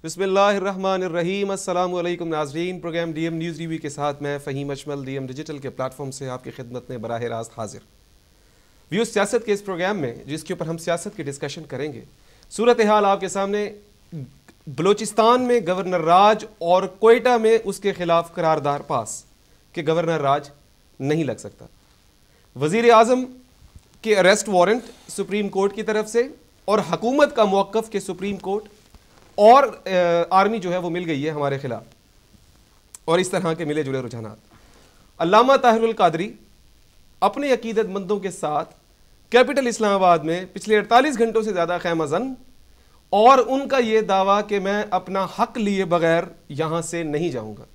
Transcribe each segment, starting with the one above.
بسم اللہ الرحمن الرحیم۔ السلام علیکم ناظرین، programme D M news review کے ساتھ میں Fahim Ajmal D M digital کے پلیٹ فارم سے آپ کی خدمت میں براہ راست حاضر۔ ویو سیاست کے اس پروگرام میں جس کے اوپر ہم سیاست کی ڈسکشن کریں گے، صورتحال آپ کے سامنے بلوچستان میں گورنر راج اور کوئٹہ میں اس کے خلاف قرارداد پاس کہ گورنر راج نہیں لگ سکتا۔ وزیر اعظم کے اریسٹ وارنٹ سپریم کورٹ کی طرف سے اور حکومت کا موقف کہ سپریم کورٹ اور آرمی جو ہے وہ مل گئی ہے ہمارے خلاف، اور اس طرح کے ملے جلے رجحانات۔ علامہ طاہر القادری اپنے عقیدت مندوں کے ساتھ کیپٹل اسلام آباد میں پچھلے 48 گھنٹوں سے زیادہ خیمہ زن، اور ان کا یہ دعویٰ کہ میں اپنا حق لیے بغیر یہاں سے نہیں جاؤں گا،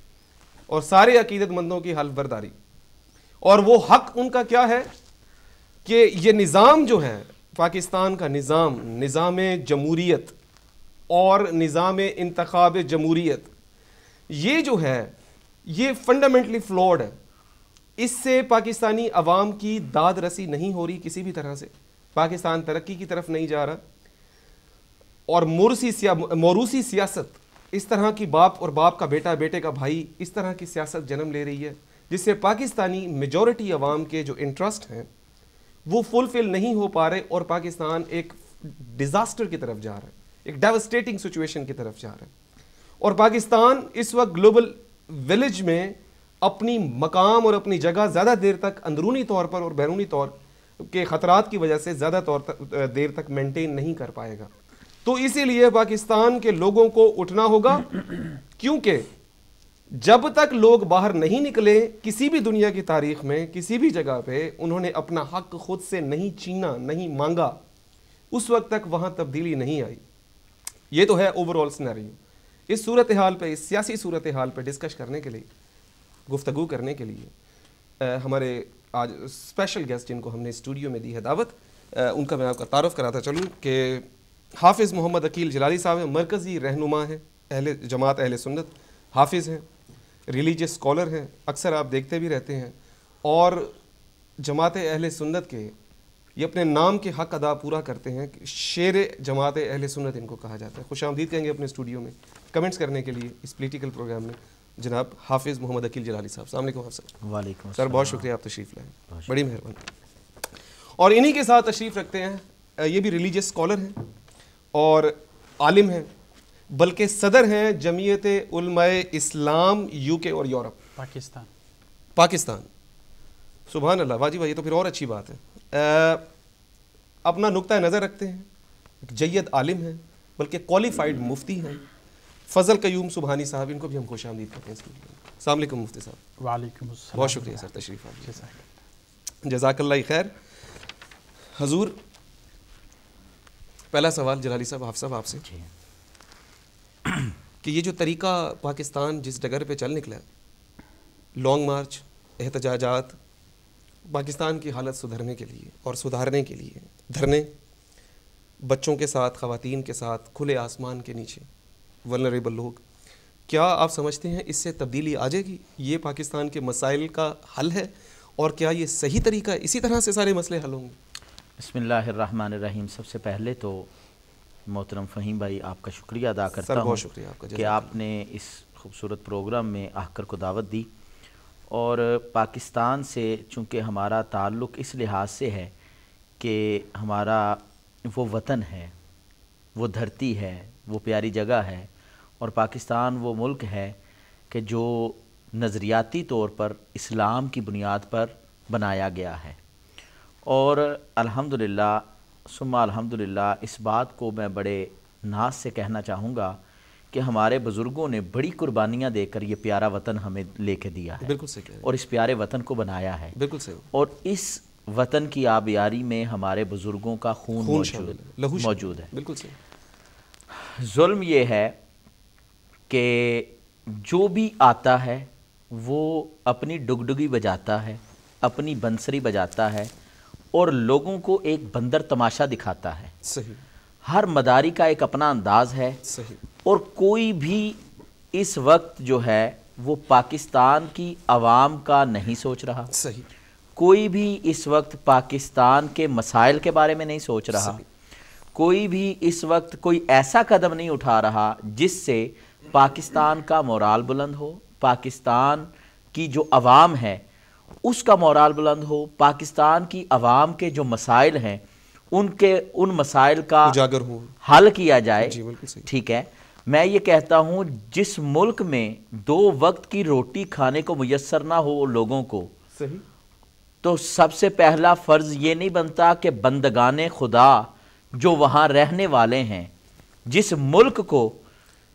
اور سارے عقیدت مندوں کی حلف برداری۔ اور وہ حق ان کا کیا ہے کہ یہ نظام جو ہے پاکستان کا نظام جمہوریت اور نظام انتخاب جمہوریت، یہ جو ہے یہ فنڈامنٹلی فلوڈ ہے۔ اس سے پاکستانی عوام کی داد رسی نہیں ہو رہی کسی بھی طرح سے، پاکستان ترقی کی طرف نہیں جا رہا، اور موروثی سیاست، اس طرح کی باپ اور باپ کا بیٹا بیٹے کا بھائی، اس طرح کی سیاست جنم لے رہی ہے، جس سے پاکستانی میجورٹی عوام کے جو انٹرسٹ ہیں وہ فلفل نہیں ہو پا رہے، اور پاکستان ایک ڈیزاسٹر کی طرف جا رہا ہے، ایک ڈیوسٹیٹنگ سچویشن کی طرف جا رہا ہے۔ اور پاکستان اس وقت گلوبل ولیج میں اپنی مقام اور اپنی جگہ زیادہ دیر تک اندرونی طور پر اور بیرونی طور کے خطرات کی وجہ سے زیادہ دیر تک مینٹین نہیں کر پائے گا۔ تو اسی لیے پاکستان کے لوگوں کو اٹھنا ہوگا، کیونکہ جب تک لوگ باہر نہیں نکلے کسی بھی دنیا کی تاریخ میں کسی بھی جگہ پہ انہوں نے اپنا حق خود سے نہیں چھینا، نہیں مانگا، اس وقت تک وہاں تبدیلی نہیں آئی۔ یہ تو ہے اوورآل سینیریو۔ اس صورتحال پہ، اس سیاسی صورتحال پہ ڈسکش کرنے کے لیے، گفتگو کرنے کے لیے ہمارے آج اسپیشل گیسٹ جن کو ہم نے اسٹوڈیو میں دی ہے دعوت، ان کا میں آپ کا تعارف کراتا چلوں کہ حافظ محمد عقیل جلالی صاحب ہیں، مرکزی رہنما ہیں جماعت اہل سنت، حافظ ہیں، ریلیجیس اسکالر ہیں، اکثر آپ دیکھتے بھی رہتے ہیں، اور جماعت اہل سنت کے یہ اپنے نام کے حق ادا پورا کرتے ہیں کہ شیر جماعت اہل سنت ان کو کہا جاتا ہے۔ خوش آمدید کہیں گے اپنے اسٹوڈیو میں کمنٹس کرنے کے لیے اس پولیٹیکل پروگرام میں جناب حافظ محمد عقیل جلالی صاحب۔ السلام علیکم حافظ صاحب۔ وعلیکم سر، بہت شکریہ آپ تشریف لائیں، بڑی مہربانی۔ اور انہی کے ساتھ تشریف رکھتے ہیں، یہ بھی ریلیجیس اسکالر ہیں اور عالم ہیں، بلکہ صدر ہیں جمعیت علماء اسلام یو کے اور یورپ پاکستان۔ سبحان اللہ، واجب، یہ تو پھر اور اچھی بات ہے۔ اپنا نقطہ نظر رکھتے ہیں، ایک جید عالم ہیں، بلکہ کوالیفائڈ مفتی ہیں، فضل قیوم سبحانی صاحب، ان کو بھی ہم خوش آمدید کرتے ہیں۔ السلام علیکم مفتی صاحب۔ وعلیکم السلام، بہت شکریہ سر، تشریف آئیے، جزاک اللہ خیر۔ حضور، پہلا سوال جلالی صاحب، حافظ صاحب آپ سے کہ یہ جو طریقہ پاکستان جس ڈگر پہ چل نکلا ہے، لانگ مارچ، احتجاجات، پاکستان کی حالت سدھرنے کے لیے اور سدھارنے کے لیے دھرنے، بچوں کے ساتھ، خواتین کے ساتھ، کھلے آسمان کے نیچے، ولنریبل لوگ، کیا آپ سمجھتے ہیں اس سے تبدیلی آ جائے گی؟ یہ پاکستان کے مسائل کا حل ہے، اور کیا یہ صحیح طریقہ ہے؟ اسی طرح سے سارے مسئلے حل ہوں گے؟ بسم اللہ الرحمن الرحیم۔ سب سے پہلے تو محترم فہیم بھائی آپ کا شکریہ ادا کرتا ہوں، بہت شکریہ آپ کا کہ آپ نے اس خوبصورت پروگرام میں آ کر کو دعوت دی۔ اور پاکستان سے چونکہ ہمارا تعلق اس لحاظ سے ہے کہ ہمارا وہ وطن ہے، وہ دھرتی ہے، وہ پیاری جگہ ہے، اور پاکستان وہ ملک ہے کہ جو نظریاتی طور پر اسلام کی بنیاد پر بنایا گیا ہے۔ اور الحمدللہ ثم الحمدللہ اس بات کو میں بڑے ناز سے کہنا چاہوں گا کہ ہمارے بزرگوں نے بڑی قربانیاں دے کر یہ پیارا وطن ہمیں لے کے دیا ہے، بالکل صحیح، اور اس پیارے وطن کو بنایا ہے، بالکل صحیح، اور اس وطن کی آبیاری میں ہمارے بزرگوں کا خون موجود ہے۔ بالکل صحیح۔ ظلم یہ ہے کہ جو بھی آتا ہے وہ اپنی ڈگڈگی بجاتا ہے، اپنی بنسری بجاتا ہے، اور لوگوں کو ایک بندر تماشا دکھاتا ہے۔ صحیح۔ ہر مداری کا ایک اپنا انداز ہے، صحیح۔ اور کوئی بھی اس وقت جو ہے وہ پاکستان کی عوام کا نہیں سوچ رہا، صحیح۔ کوئی بھی اس وقت پاکستان کے مسائل کے بارے میں نہیں سوچ رہا، کوئی بھی اس وقت کوئی ایسا قدم نہیں اٹھا رہا جس سے پاکستان کا مورال بلند ہو، پاکستان کی جو عوام ہے اس کا مورال بلند ہو، پاکستان کی عوام کے جو مسائل ہیں ان مسائل کا اجاگر ہو، حل کیا جائے. جی بالکل صحیح. ٹھیک ہے، میں یہ کہتا ہوں جس ملک میں 2 وقت کی روٹی کھانے کو میسر نہ ہو لوگوں کو، صحیح، تو سب سے پہلا فرض یہ نہیں بنتا کہ بندگان خدا جو وہاں رہنے والے ہیں، جس ملک کو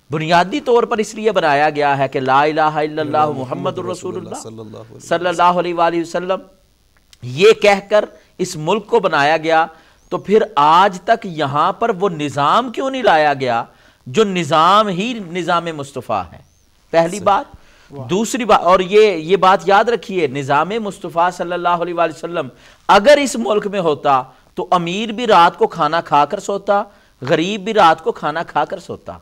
بنیادی طور پر اس لیے بنایا گیا ہے کہ لا الہ الا اللہ محمد الرسول اللہ صلی اللہ علیہ وآلہ وسلم، یہ کہہ کر اس ملک کو بنایا گیا، تو پھر آج تک یہاں پر وہ نظام کیوں نہیں لایا گیا جو نظام ہی نظام مصطفیٰ ہے؟ پہلی بات. دوسری بات، اور یہ بات یاد رکھیے، نظام مصطفیٰ صلی اللہ علیہ وآلہ وسلم اگر اس ملک میں ہوتا تو امیر بھی رات کو کھانا کھا کر سوتا، غریب بھی رات کو کھانا کھا کر سوتا.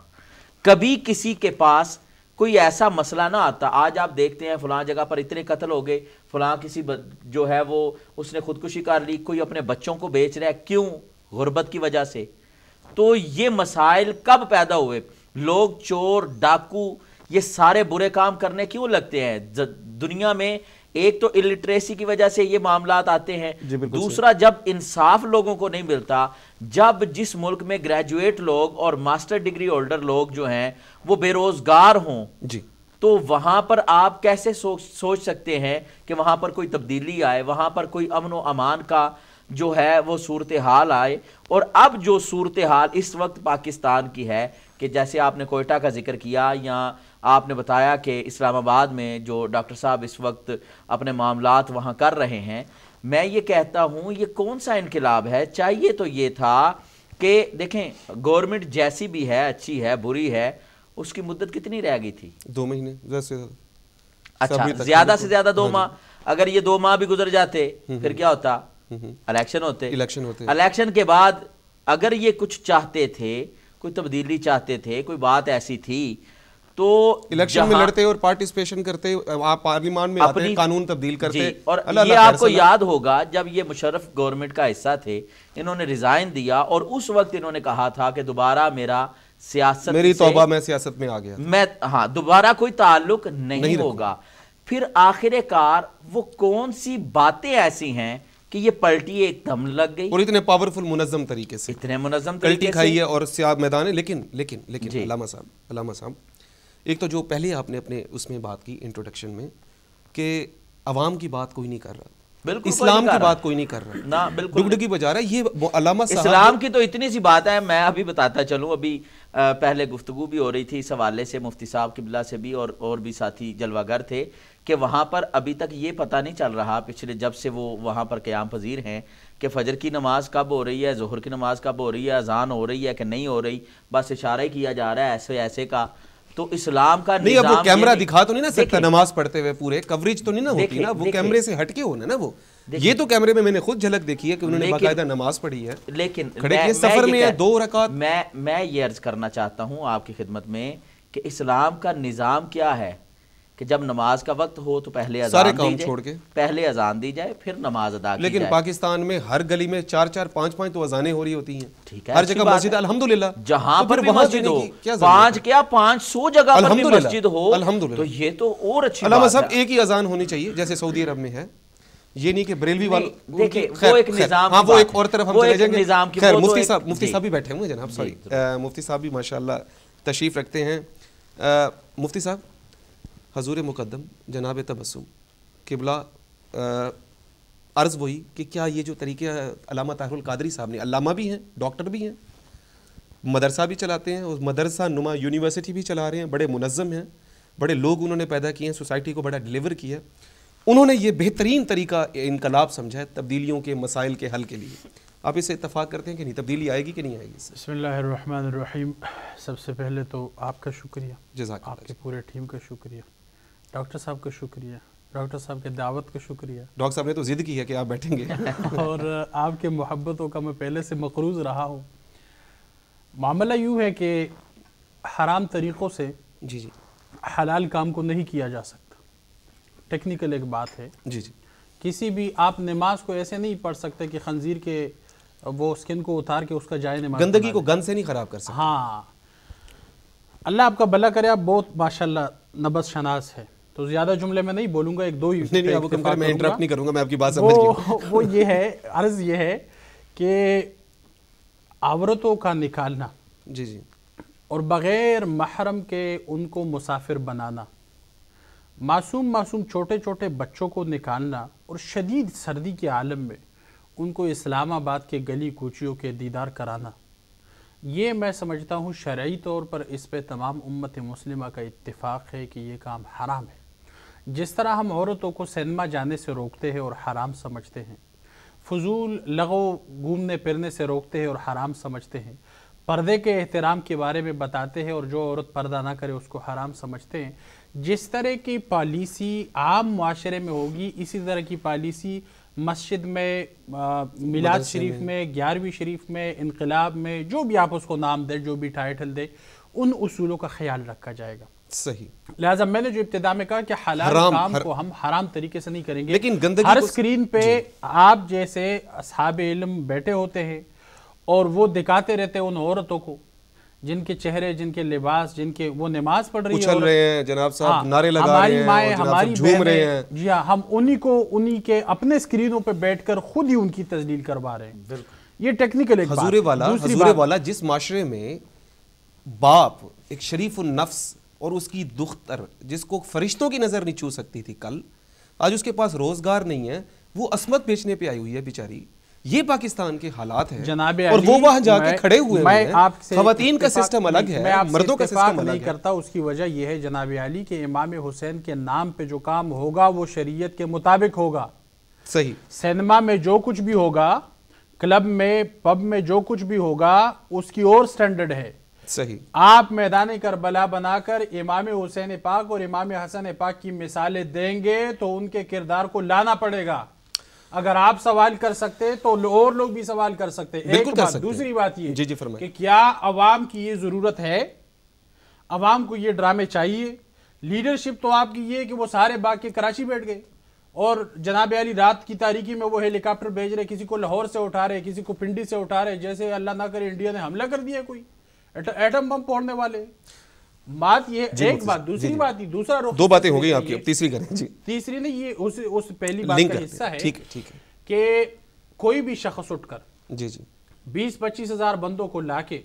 کبھی کسی کے پاس کوئی ایسا مسئلہ نہ آتا. آج آپ دیکھتے ہیں فلاں جگہ پر اتنے قتل ہو گئے، فلاں کسی جو ہے وہ اس نے خودکشی کر لی، کوئی اپنے بچوں کو بیچ رہا ہے، کیوں؟ غربت کی وجہ سے. تو یہ مسائل کب پیدا ہوئے؟ لوگ چور، ڈاکو، یہ سارے برے کام کرنے کیوں لگتے ہیں؟ دنیا میں ایک تو الٹریسی کی وجہ سے یہ معاملات آتے ہیں، دوسرا جب انصاف لوگوں کو نہیں ملتا، جب جس ملک میں گریجویٹ لوگ اور ماسٹر ڈگری ہولڈر لوگ جو ہیں وہ بے روزگار ہوں، تو وہاں پر آپ کیسے سوچ سکتے ہیں کہ وہاں پر کوئی تبدیلی آئے، وہاں پر کوئی امن و امان کا جو ہے وہ صورتحال آئے؟ اور اب جو صورتحال اس وقت پاکستان کی ہے کہ جیسے آپ نے کوئٹہ کا ذکر کیا، یا آپ نے بتایا کہ اسلام آباد میں جو ڈاکٹر صاحب اس وقت اپنے معاملات وہاں کر رہے ہیں، میں یہ کہتا ہوں یہ کون سا انقلاب ہے؟ چاہیے تو یہ تھا کہ دیکھیں گورنمنٹ جیسی بھی ہے، اچھی ہے، بری ہے، اس کی مدت کتنی رہ گئی تھی؟ 2 مہینے اچھا، زیادہ سے زیادہ 2 ماہ. اگر یہ 2 ماہ بھی گزر جاتے پھر کیا ہوتا؟ الیکشن ہوتے. الیکشن کے بعد اگر یہ کچھ چاہتے تھے، کوئی تبدیلی چاہتے تھے، کوئی بات ایسی تھی، تو الیکشن میں لڑتے اور پارٹیسپیشن کرتے، آپ پارلیمان میں آتے، قانون تبدیل کرتے. اور یہ آپ کو یاد ہوگا جب یہ مشرف گورنمنٹ کا حصہ تھے، انہوں نے ریزائن دیا اور اس وقت انہوں نے کہا تھا کہ دوبارہ میرا سیاست میری توبہ، میں سیاست میں آ گیا، میں دوبارہ کوئی تعلق نہیں ہوگا. پھر آخر کار وہ کون سی باتیں ایسی ہیں کہ یہ پلٹی ایک دم لگ گئی اور اتنے پاورفل منظم طریقے سے، اتنے منظم طریقے پلٹی کھائی ہے اور سیاہ میدان ہے. لیکن علامہ صاحب ایک تو جو پہلے آپ نے اپنے اس میں بات کی انٹروڈکشن میں کہ عوام کی بات کوئی نہیں کر رہا، بالکل اسلام کی بات کوئی نہیں کر رہا، نہ بالکل ڈگڈگی بجا رہا ہے. یہ علامہ صاحب اسلام کی تو اتنی سی بات ہے، میں ابھی بتاتا چلوں. ابھی پہلے گفتگو بھی ہو رہی تھی اس حوالے سے مفتی صاحب قبلہ سے بھی اور بھی ساتھی جلوہ گر تھے کہ وہاں پر ابھی تک یہ پتہ نہیں چل رہا پچھلے جب سے وہ وہاں پر قیام پذیر ہیں کہ فجر کی نماز کب ہو رہی ہے، ظہر کی نماز کب ہو رہی ہے، اذان ہو رہی ہے کہ نہیں ہو رہی، بس اشارہ ہی کیا جا رہا ہے ایسے ایسے کا. تو اسلام کا نہیں، اب وہ کیمرہ دکھا تو نہیں نا سکتا نماز پڑھتے ہوئے، پورے کوریج تو نہیں نا ہوتی نا، وہ کیمرے سے ہٹ کے ہونا نا. وہ یہ تو کیمرے میں نے خود جھلک دیکھی ہے کہ انہوں نے باقاعدہ نماز پڑھی ہے، لیکن سفر میں ہے 2 رکعت. میں یہ عرض کرنا چاہتا ہوں آپ کی خدمت میں کہ اسلام کا نظام کیا ہے کہ جب نماز کا وقت ہو تو پہلے اذان دی جائے، پھر نماز ادا کی جائے. لیکن پاکستان میں ہر گلی میں 4 5 تو اذانیں ہو رہی ہوتی ہیں، ہر جگہ مسجد الحمدللہ، جہاں پر بھی مسجد ہو، 5 کیا 500 جگہ پر بھی مسجد ہو، تو یہ تو اور اچھی بات ہے. علامہ صاحب ایک ہی اذان ہونی چاہیے جیسے سعودی عرب میں ہے. یہ نہیں کہ بریلوی والے دیکھیں وہ ایک نظام، ہاں وہ ایک اور طرف ہم چلے جائیں گے. خیر مفتی صاحب بھی بیٹھے ہوئے جناب، سوری مفتی صاحب بھی ماشاءاللہ تشریف رکھتے ہیں. مفتی صاحب، حضور مقدم جناب تبسم قبلہ عرض وہی کہ کیا یہ جو طریقے علامہ طاہر القادری صاحب نے، علامہ بھی ہیں، ڈاکٹر بھی ہیں، مدرسہ بھی چلاتے ہیں، اور مدرسہ نما یونیورسٹی بھی چلا رہے ہیں، بڑے منظم ہیں، بڑے لوگ انہوں نے پیدا کیے ہیں، سوسائٹی کو بڑا ڈیلیور کیا، انہوں نے یہ بہترین طریقہ انقلاب سمجھا ہے تبدیلیوں کے مسائل کے حل کے لیے. آپ اس سے اتفاق کرتے ہیں کہ نہیں تبدیلی آئے گی کہ نہیں آئے گی؟ بسم اللہ الرحمن الرحیم. سب سے پہلے تو آپ کا شکریہ، جزاک آپ کے پورے ٹیم کا شکریہ، ڈاکٹر صاحب کا شکریہ، ڈاکٹر صاحب کے دعوت کا شکریہ. ڈاکٹر صاحب نے تو ضد کی ہے کہ آپ بیٹھیں گے اور آپ کے محبتوں کا میں پہلے سے مقروض رہا ہوں. معاملہ یوں ہے کہ حرام طریقوں سے جی حلال کام کو نہیں کیا جا سکتا. ٹیکنیکل ایک بات ہے. جی کسی بھی آپ نماز کو ایسے نہیں پڑھ سکتے کہ خنزیر کے وہ اسکن کو اتار کے اس کا جائے نماز گندگی کو گند سے نہیں خراب کر سکتے. ہاں اللہ آپ کا بھلا کرے. آپ بہت ماشاءاللہ نبض شناس ہے, تو زیادہ جملے میں نہیں بولوں گا, ایک دو ہی میں انٹرپٹ نہیں کروں گا, میں آپ کی بات سمجھ گیا. وہ یہ ہے, عرض یہ ہے کہ عورتوں کا نکالنا جی جی اور بغیر محرم کے ان کو مسافر بنانا, معصوم چھوٹے چھوٹے بچوں کو نکالنا اور شدید سردی کے عالم میں ان کو اسلام آباد کے گلی کوچیوں کے دیدار کرانا, یہ میں سمجھتا ہوں شرعی طور پر اس پہ تمام امت مسلمہ کا اتفاق ہے کہ یہ کام حرام ہے. جس طرح ہم عورتوں کو سینما جانے سے روکتے ہیں اور حرام سمجھتے ہیں, فضول لغو گھومنے پھرنے سے روکتے ہیں اور حرام سمجھتے ہیں, پردے کے احترام کے بارے میں بتاتے ہیں اور جو عورت پردہ نہ کرے اس کو حرام سمجھتے ہیں, جس طرح کی پالیسی عام معاشرے میں ہوگی اسی طرح کی پالیسی مسجد میں, میلاد شریف میں, 11ویں شریف میں, انقلاب میں, جو بھی آپ اس کو نام دے, جو بھی ٹائٹل دے, ان اصولوں کا خیال رکھا جائے گا. صحیح. لہٰذا میں نے جو ابتدا میں کہا کہ حلال کام کو ہم حرام طریقے سے نہیں کریں گے, لیکن گندگی ہر اسکرین پہ آپ جیسے اصحاب علم بیٹھے ہوتے ہیں اور وہ دکھاتے رہتے ہیں ان عورتوں کو جن کے چہرے, جن کے لباس, جن کے وہ نماز پڑھ رہی ہے, اچھل رہے ہیں جناب صاحب, نعرے لگا رہے ہیں, ہماری مائیں, ہماری جھوم رہے ہیں. جی ہاں, ہم انہی کے اپنے اسکرینوں پہ بیٹھ کر خود ہی ان کی تذلیل کروا رہے ہیں. یہ ٹیکنیکل ایک حضور والا جس معاشرے میں باپ ایک شریف النفس اور اس کی دختر جس کو فرشتوں کی نظر نہیں چھو سکتی تھی کل, آج اس کے پاس روزگار نہیں ہے, وہ عصمت بیچنے پہ آئی ہوئی ہے بیچاری. یہ پاکستان کے حالات ہیں جناب اور وہ وہاں جا کے کھڑے ہوئے ہیں. خواتین کا سسٹم الگ ہے, مردوں کا سسٹم الگ نہیں کرتا. اس کی وجہ یہ ہے جناب علی کہ امام حسین کے نام پہ جو کام ہوگا وہ شریعت کے مطابق ہوگا. صحیح. سینما میں جو کچھ بھی ہوگا, کلب میں, پب میں جو کچھ بھی ہوگا, اس کی اور سٹینڈرڈ ہے. صحیح. آپ میدان کربلا بنا کر امام حسین پاک اور امام حسن پاک کی مثالیں دیں گے تو ان کے کردار کو لانا پڑے گا. اگر آپ سوال کر سکتے تو اور لوگ بھی سوال کر سکتے. ایک بات. دوسری بات یہ کہ کیا عوام کی یہ ضرورت ہے؟ عوام کو یہ ڈرامے چاہیے؟ لیڈرشپ تو آپ کی یہ کہ وہ سارے باغ کے کراچی بیٹھ گئے اور جناب علی رات کی تاریکی میں وہ ہیلی کاپٹر بھیج رہے, کسی کو لاہور سے اٹھا رہے, کسی کو پنڈی سے اٹھا رہے, جیسے اللہ نہ کرے انڈیا نے حملہ کر دیا, کوئی ایٹم بم پھوڑنے والے. بات یہ ایک بات. دوسری بات, دوسرا رخ, دو باتیں ہو گئی آپ کی, اب تیسری کریں. جی تیسری نہیں, یہ اس پہلی بات کا حصہ ہے. ٹھیک ہے کہ کوئی بھی شخص اٹھ کر جی جی 20-25 ہزار بندوں کو لا کے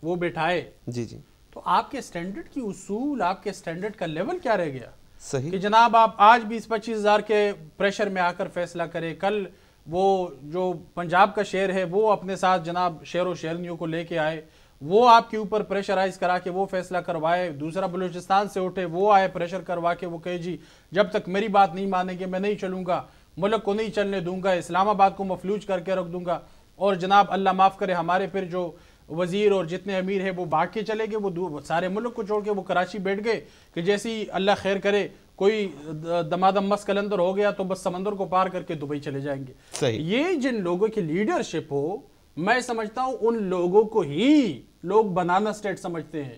وہ بٹھائے, جی جی, تو آپ کے سٹینڈرڈ کی اصول, آپ کے سٹینڈرڈ کا لیول کیا رہ گیا؟ صحیح. کہ جناب آپ آج 20-25 ہزار کے پریشر میں آ کر فیصلہ کریں, کل وہ جو پنجاب کا شہر ہے وہ اپنے ساتھ جناب شہر و شہرنیوں کو لے کے آئے, وہ آپ کے اوپر پریشرائز کرا کے وہ فیصلہ کروائے. دوسرا بلوچستان سے اٹھے, وہ آئے پریشر کروا کے, وہ کہے جی جب تک میری بات نہیں مانیں گے میں نہیں چلوں گا, ملک کو نہیں چلنے دوں گا, اسلام آباد کو مفلوج کر کے رکھ دوں گا. اور جناب اللہ معاف کرے ہمارے پھر جو وزیر اور جتنے امیر ہیں وہ بھاگ کے چلے گئے, وہ سارے ملک کو چھوڑ کے وہ کراچی بیٹھ گئے کہ جیسی اللہ خیر کرے کوئی دمادم مس کلندر ہو گیا تو بس سمندر کو پار کر کے دبئی چلے جائیں گے. صحیح. یہ جن لوگوں کی لیڈرشپ ہو, میں سمجھتا ہوں ان لوگوں کو ہی لوگ بنانا سٹیٹ سمجھتے ہیں.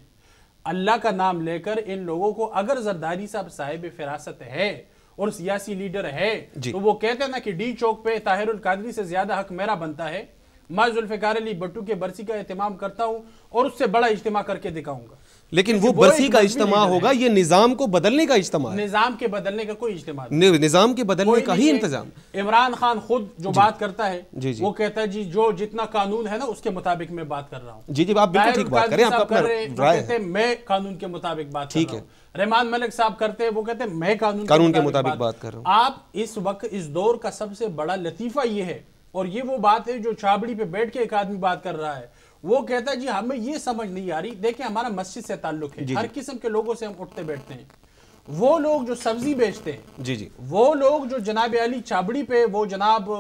اللہ کا نام لے کر ان لوگوں کو, اگر زرداری صاحب صاحب فراست ہے اور سیاسی لیڈر ہے تو وہ کہتے ہیں نا کہ ڈی چوک پہ طاہر القادری سے زیادہ حق میرا بنتا ہے, میں ذوالفقار علی بھٹو کے برسی کا اہتمام کرتا ہوں اور اس سے بڑا اجتماع کر کے دکھاؤں گا. لیکن وہ برسی کا اجتماع ہوگا, یہ نظام کو بدلنے کا اجتماع ہے. نظام کے بدلنے کا کوئی اجتماع نہیں, نظام کے بدلنے کا ہی انتظام. عمران خان خود جو بات کرتا ہے وہ کہتا ہے جی جو جتنا قانون ہے نا اس کے مطابق میں بات کر رہا ہوں. جی آپ بالکل ٹھیک بات کریں, آپ کا کہتے ہیں میں قانون کے مطابق بات کر رہا ہوں. رحمان ملک صاحب کرتے ہیں, وہ کہتے ہیں میں قانون کے مطابق بات کر رہا ہوں. آپ اس وقت اس دور کا سب سے بڑا لطیفہ یہ ہے, اور یہ وہ بات ہے جو چھابڑی پہ بیٹھ کے ایک آدمی بات کر رہا ہے, وہ کہتا ہے جی ہمیں یہ سمجھ نہیں آ رہی. دیکھیں ہمارا مسجد سے تعلق ہے, ہر قسم کے لوگوں سے ہم اٹھتے بیٹھتے ہیں. وہ لوگ جو سبزی بیچتے ہیں, جی وہ لوگ جو جناب علی چھابڑی پہ وہ جناب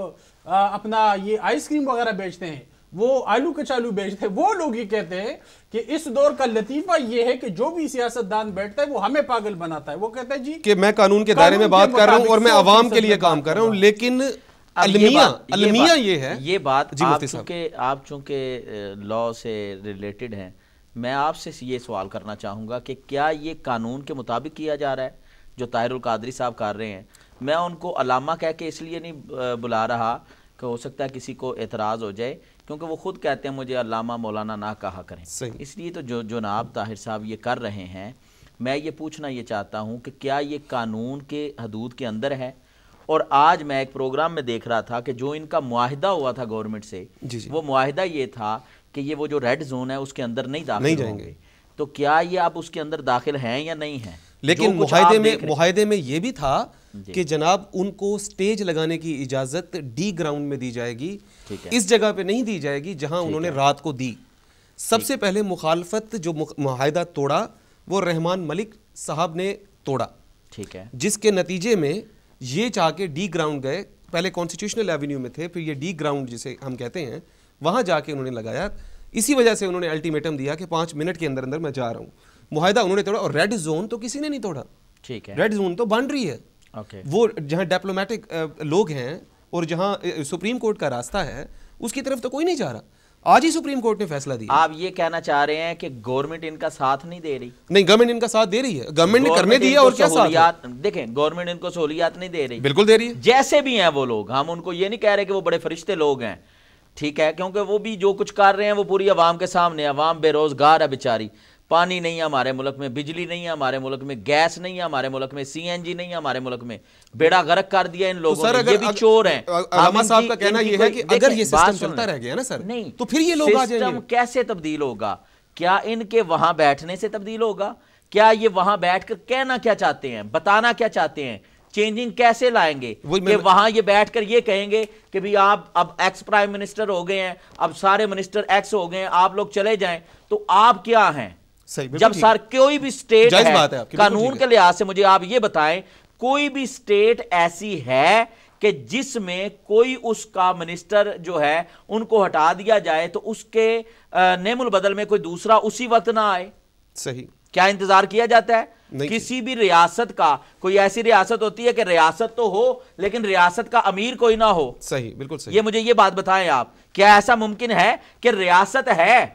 اپنا یہ آئس کریم وغیرہ بیچتے ہیں, وہ آلو کچالو بیچتے ہیں, وہ لوگ یہ کہتے ہیں کہ اس دور کا لطیفہ یہ ہے کہ جو بھی سیاستدان بیٹھتا ہے وہ ہمیں پاگل بناتا ہے. وہ کہتا ہے جی کہ میں قانون کے دائرے میں بات کر رہا ہوں اور میں عوام کے لیے کام کر رہا ہوں, لیکن المیہ یہ ہے. یہ بات آپ چونکہ لاء سے ریلیٹڈ ہیں, میں آپ سے یہ سوال کرنا چاہوں گا کہ کیا یہ قانون کے مطابق کیا جا رہا ہے جو طاہر القادری صاحب کر رہے ہیں؟ میں ان کو علامہ کہہ کے اس لیے نہیں بلا رہا کہ ہو سکتا ہے کسی کو اعتراض ہو جائے، کیونکہ وہ خود کہتے ہیں مجھے علامہ مولانا نہ کہا کریں. اس لیے تو جو جناب طاہر صاحب یہ کر رہے ہیں، میں یہ پوچھنا یہ چاہتا ہوں کہ کیا یہ قانون کے حدود کے اندر ہے؟ اور آج میں ایک پروگرام میں دیکھ رہا تھا کہ جو ان کا معاہدہ ہوا تھا گورنمنٹ سے، وہ معاہدہ یہ تھا کہ یہ وہ جو ریڈ زون ہے اس کے اندر نہیں داخل ہوں گے. تو کیا یہ اب اس کے اندر داخل ہیں یا نہیں ہیں؟ لیکن معاہدے میں یہ بھی تھا کہ جناب ان کو سٹیج لگانے کی اجازت ڈی گراؤنڈ میں دی جائے گی، اس جگہ پہ نہیں دی جائے گی جہاں انہوں نے رات کو دی. سب سے پہلے مخالفت جو معاہدہ توڑا وہ رحمان ملک صاحب نے توڑا، ٹھیک ہے، جس کے نتیجے میں یہ چاہ کے ڈی گراؤنڈ گئے. پہلے کانسٹیٹیوشنل ایونیو میں تھے، پھر یہ ڈی گراؤنڈ جسے ہم کہتے ہیں وہاں جا کے انہوں نے لگایا. اسی وجہ سے انہوں نے الٹیمیٹم دیا کہ 5 منٹ کے اندر میں جا رہا ہوں. معاہدہ انہوں نے توڑا. اور ریڈ زون تو کسی نے نہیں توڑا، ٹھیک ہے، ریڈ زون تو باؤنڈری ہے. وہ جہاں ڈپلومیٹک لوگ ہیں اور جہاں سپریم کورٹ کا راستہ ہے اس کی طرف تو کوئی نہیں جا رہا. آج ہی سپریم کورٹ نے فیصلہ دیا. آپ یہ کہنا چاہ رہے ہیں کہ گورنمنٹ ان کا ساتھ نہیں دے رہی؟ نہیں، گورنمنٹ ان کا ساتھ دے رہی ہے. گورنمنٹ نے کرنے دیا اور کیا ساتھ دیکھیں، گورنمنٹ ان کو سہولیات نہیں دے رہی. بالکل دے رہی ہے. جیسے بھی ہیں وہ لوگ، ہم ان کو یہ نہیں کہہ رہے کہ وہ بڑے فرشتے لوگ ہیں، ٹھیک ہے، کیونکہ وہ بھی جو کچھ کر رہے ہیں وہ پوری عوام کے سامنے. عوام بے روزگار ہے بیچاری، پانی نہیں ہے ہمارے ملک میں، بجلی نہیں ہے ہمارے ملک میں، گیس نہیں ہے ہمارے ملک میں، CNG نہیں ہے ہمارے ملک میں. بیڑا غرق کر دیا ان لوگوں نے. یہ بھی چور ہیں. علامہ صاحب کا کہنا یہ ہے کہ اگر یہ سسٹم چلتا رہ گیا نا سر، نہیں تو پھر یہ لوگ آ جائیں گے. سسٹم کیسے تبدیل ہوگا؟ کیا ان کے وہاں بیٹھنے سے تبدیل ہوگا؟ کیا یہ وہاں بیٹھ کر کہنا کیا چاہتے ہیں، بتانا کیا چاہتے ہیں؟ چینجنگ کیسے لائیں گے کہ وہاں یہ بیٹھ کر یہ کہیں گے کہ بھی آپ اب ایکس پرائم منسٹر ہو گئے ہیں، اب سارے منسٹر ایکس ہو گئے ہیں، آپ لوگ چلے جائیں. تو آپ کیا ہیں؟ جب سر کوئی بھی سٹیٹ ہے قانون کے لحاظ سے، مجھے آپ یہ بتائیں، کوئی بھی سٹیٹ ایسی ہے کہ جس میں کوئی اس کا منسٹر جو ہے ان کو ہٹا دیا جائے تو اس کے نعم البدل میں کوئی دوسرا اسی وقت نہ آئے؟ صحیح. کیا انتظار کیا جاتا ہے؟ کسی بھی ریاست کا، کوئی ایسی ریاست ہوتی ہے کہ ریاست تو ہو لیکن ریاست کا امیر کوئی نہ ہو. صحیح، بالکل صحیح. یہ مجھے یہ بات بتائیں آپ، کیا ایسا ممکن ہے کہ ریاست ہے،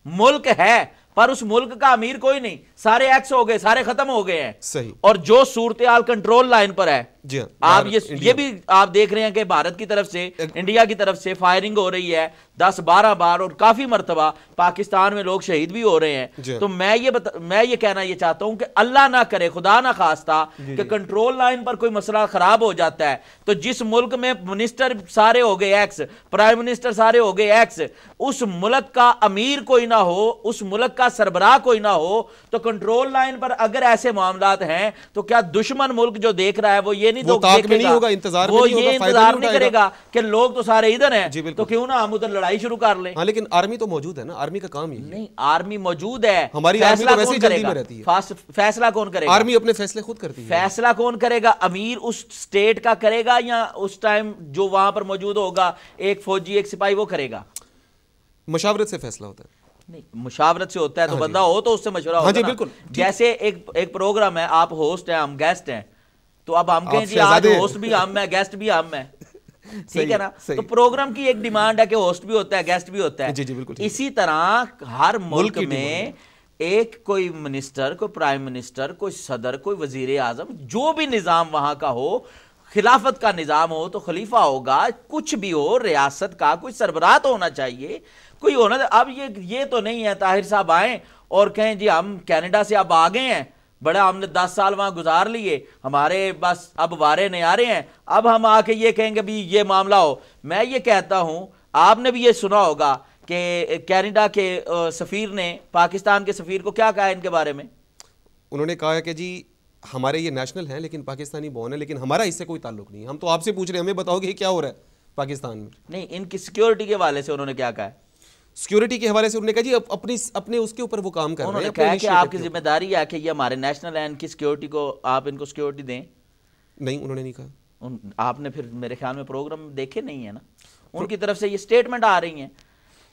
ملک ہے، پر اس ملک کا امیر کوئی نہیں، سارے ایکس ہو گئے، سارے ختم ہو گئے ہیں؟ صحیح. اور جو صورتحال کنٹرول لائن پر ہے، جی آپ یہ بھی آپ دیکھ رہے ہیں کہ بھارت کی طرف سے، انڈیا کی طرف سے فائرنگ ہو رہی ہے 10-12 بار، اور کافی مرتبہ پاکستان میں لوگ شہید بھی ہو رہے ہیں. تو میں یہ کہنا یہ چاہتا ہوں کہ اللہ نہ کرے، خدا نہ خواستہ کہ کنٹرول لائن پر کوئی مسئلہ خراب ہو جاتا ہے تو جس ملک میں منسٹر سارے ہو گئے ایکس، پرائم منسٹر سارے ہو گئے ایکس، اس ملک کا امیر کوئی نہ ہو، اس ملک کا سربراہ کوئی نہ ہو، تو کنٹرول لائن پر اگر ایسے معاملات ہیں تو کیا دشمن ملک جو دیکھ رہا ہے وہ یہ نہیں وہ یہ انتظار نہیں کرے گا کہ لوگ تو سارے ادھر ہیں تو کیوں نہ ہم ادھر لڑائی شروع کر لیں؟ ہاں، لیکن آرمی تو موجود ہے نا، آرمی کا کام ہی نہیں. آرمی موجود ہے، ہماری آرمی تو ویسے ہی جلدی میں رہتی ہے. فیصلہ کون کرے گا؟ آرمی اپنے فیصلے خود کرتی ہے. فیصلہ کون کرے گا؟ امیر اس سٹیٹ کا کرے گا یا اس ٹائم جو وہاں پر موجود ہوگا ایک فوجی ایک سپاہی وہ کرے گا؟ مشاورت سے فیصلہ ہوتا ہے. نہیں، مشاورت سے ہوتا ہے تو بندہ ہو تو اس سے مشورہ ہوگا. بالکل. جیسے ایک پروگرام ہے، آپ ہوسٹ ہیں، ہم گیسٹ ہیں، تو اب ہم کہیں جی آج ہوسٹ بھی ہم ہے، گیسٹ بھی ہم ہے، ٹھیک ہے نا؟ تو پروگرام کی ایک ڈیمانڈ ہے کہ ہوسٹ بھی ہوتا ہے، گیسٹ بھی ہوتا ہے. اسی طرح ہر ملک میں ایک کوئی منسٹر، کوئی پرائم منسٹر، کوئی صدر، کوئی وزیر اعظم، جو بھی نظام وہاں کا ہو، خلافت کا نظام ہو تو خلیفہ ہوگا، کچھ بھی ہو، ریاست کا کوئی سربراہ تو ہونا چاہیے، کوئی ہونا. اب یہ تو نہیں ہے طاہر صاحب آئیں اور کہیں جی ہم کینیڈا سے اب آ گئے ہیں، بڑا ہم نے 10 سال وہاں گزار لیے، ہمارے بس اب وارے نہیں آ رہے ہیں، اب ہم آ کے یہ کہیں گے بھی یہ معاملہ ہو. میں یہ کہتا ہوں، آپ نے بھی یہ سنا ہوگا کہ کینیڈا کے سفیر نے پاکستان کے سفیر کو کیا کہا ان کے بارے میں؟ انہوں نے کہا کہ جی ہمارے یہ نیشنل ہیں لیکن پاکستانی بورن ہے، لیکن ہمارا اس سے کوئی تعلق نہیں، ہم تو آپ سے پوچھ رہے ہیں، ہمیں بتاؤ کہ کیا ہو رہا ہے پاکستان میں. نہیں، ان کی سیکیورٹی کے حوالے سے انہوں نے کیا کہا ہے؟ سیکیورٹی کے حوالے سے انہوں نے کہا جی اپنے اس کے اوپر وہ کام کر رہے ہیں. انہوں نے کہا کہ آپ کی ذمہ داری ہے کہ یہ ہمارے نیشنل ہیں، ان کی سیکیورٹی کو آپ ان کو سیکیورٹی دیں. نہیں، انہوں نے نہیں کہا. آپ نے پھر میرے خیال میں پروگرام دیکھے نہیں ہے نا، ان کی طرف سے یہ سٹیٹمنٹ آ رہی ہیں.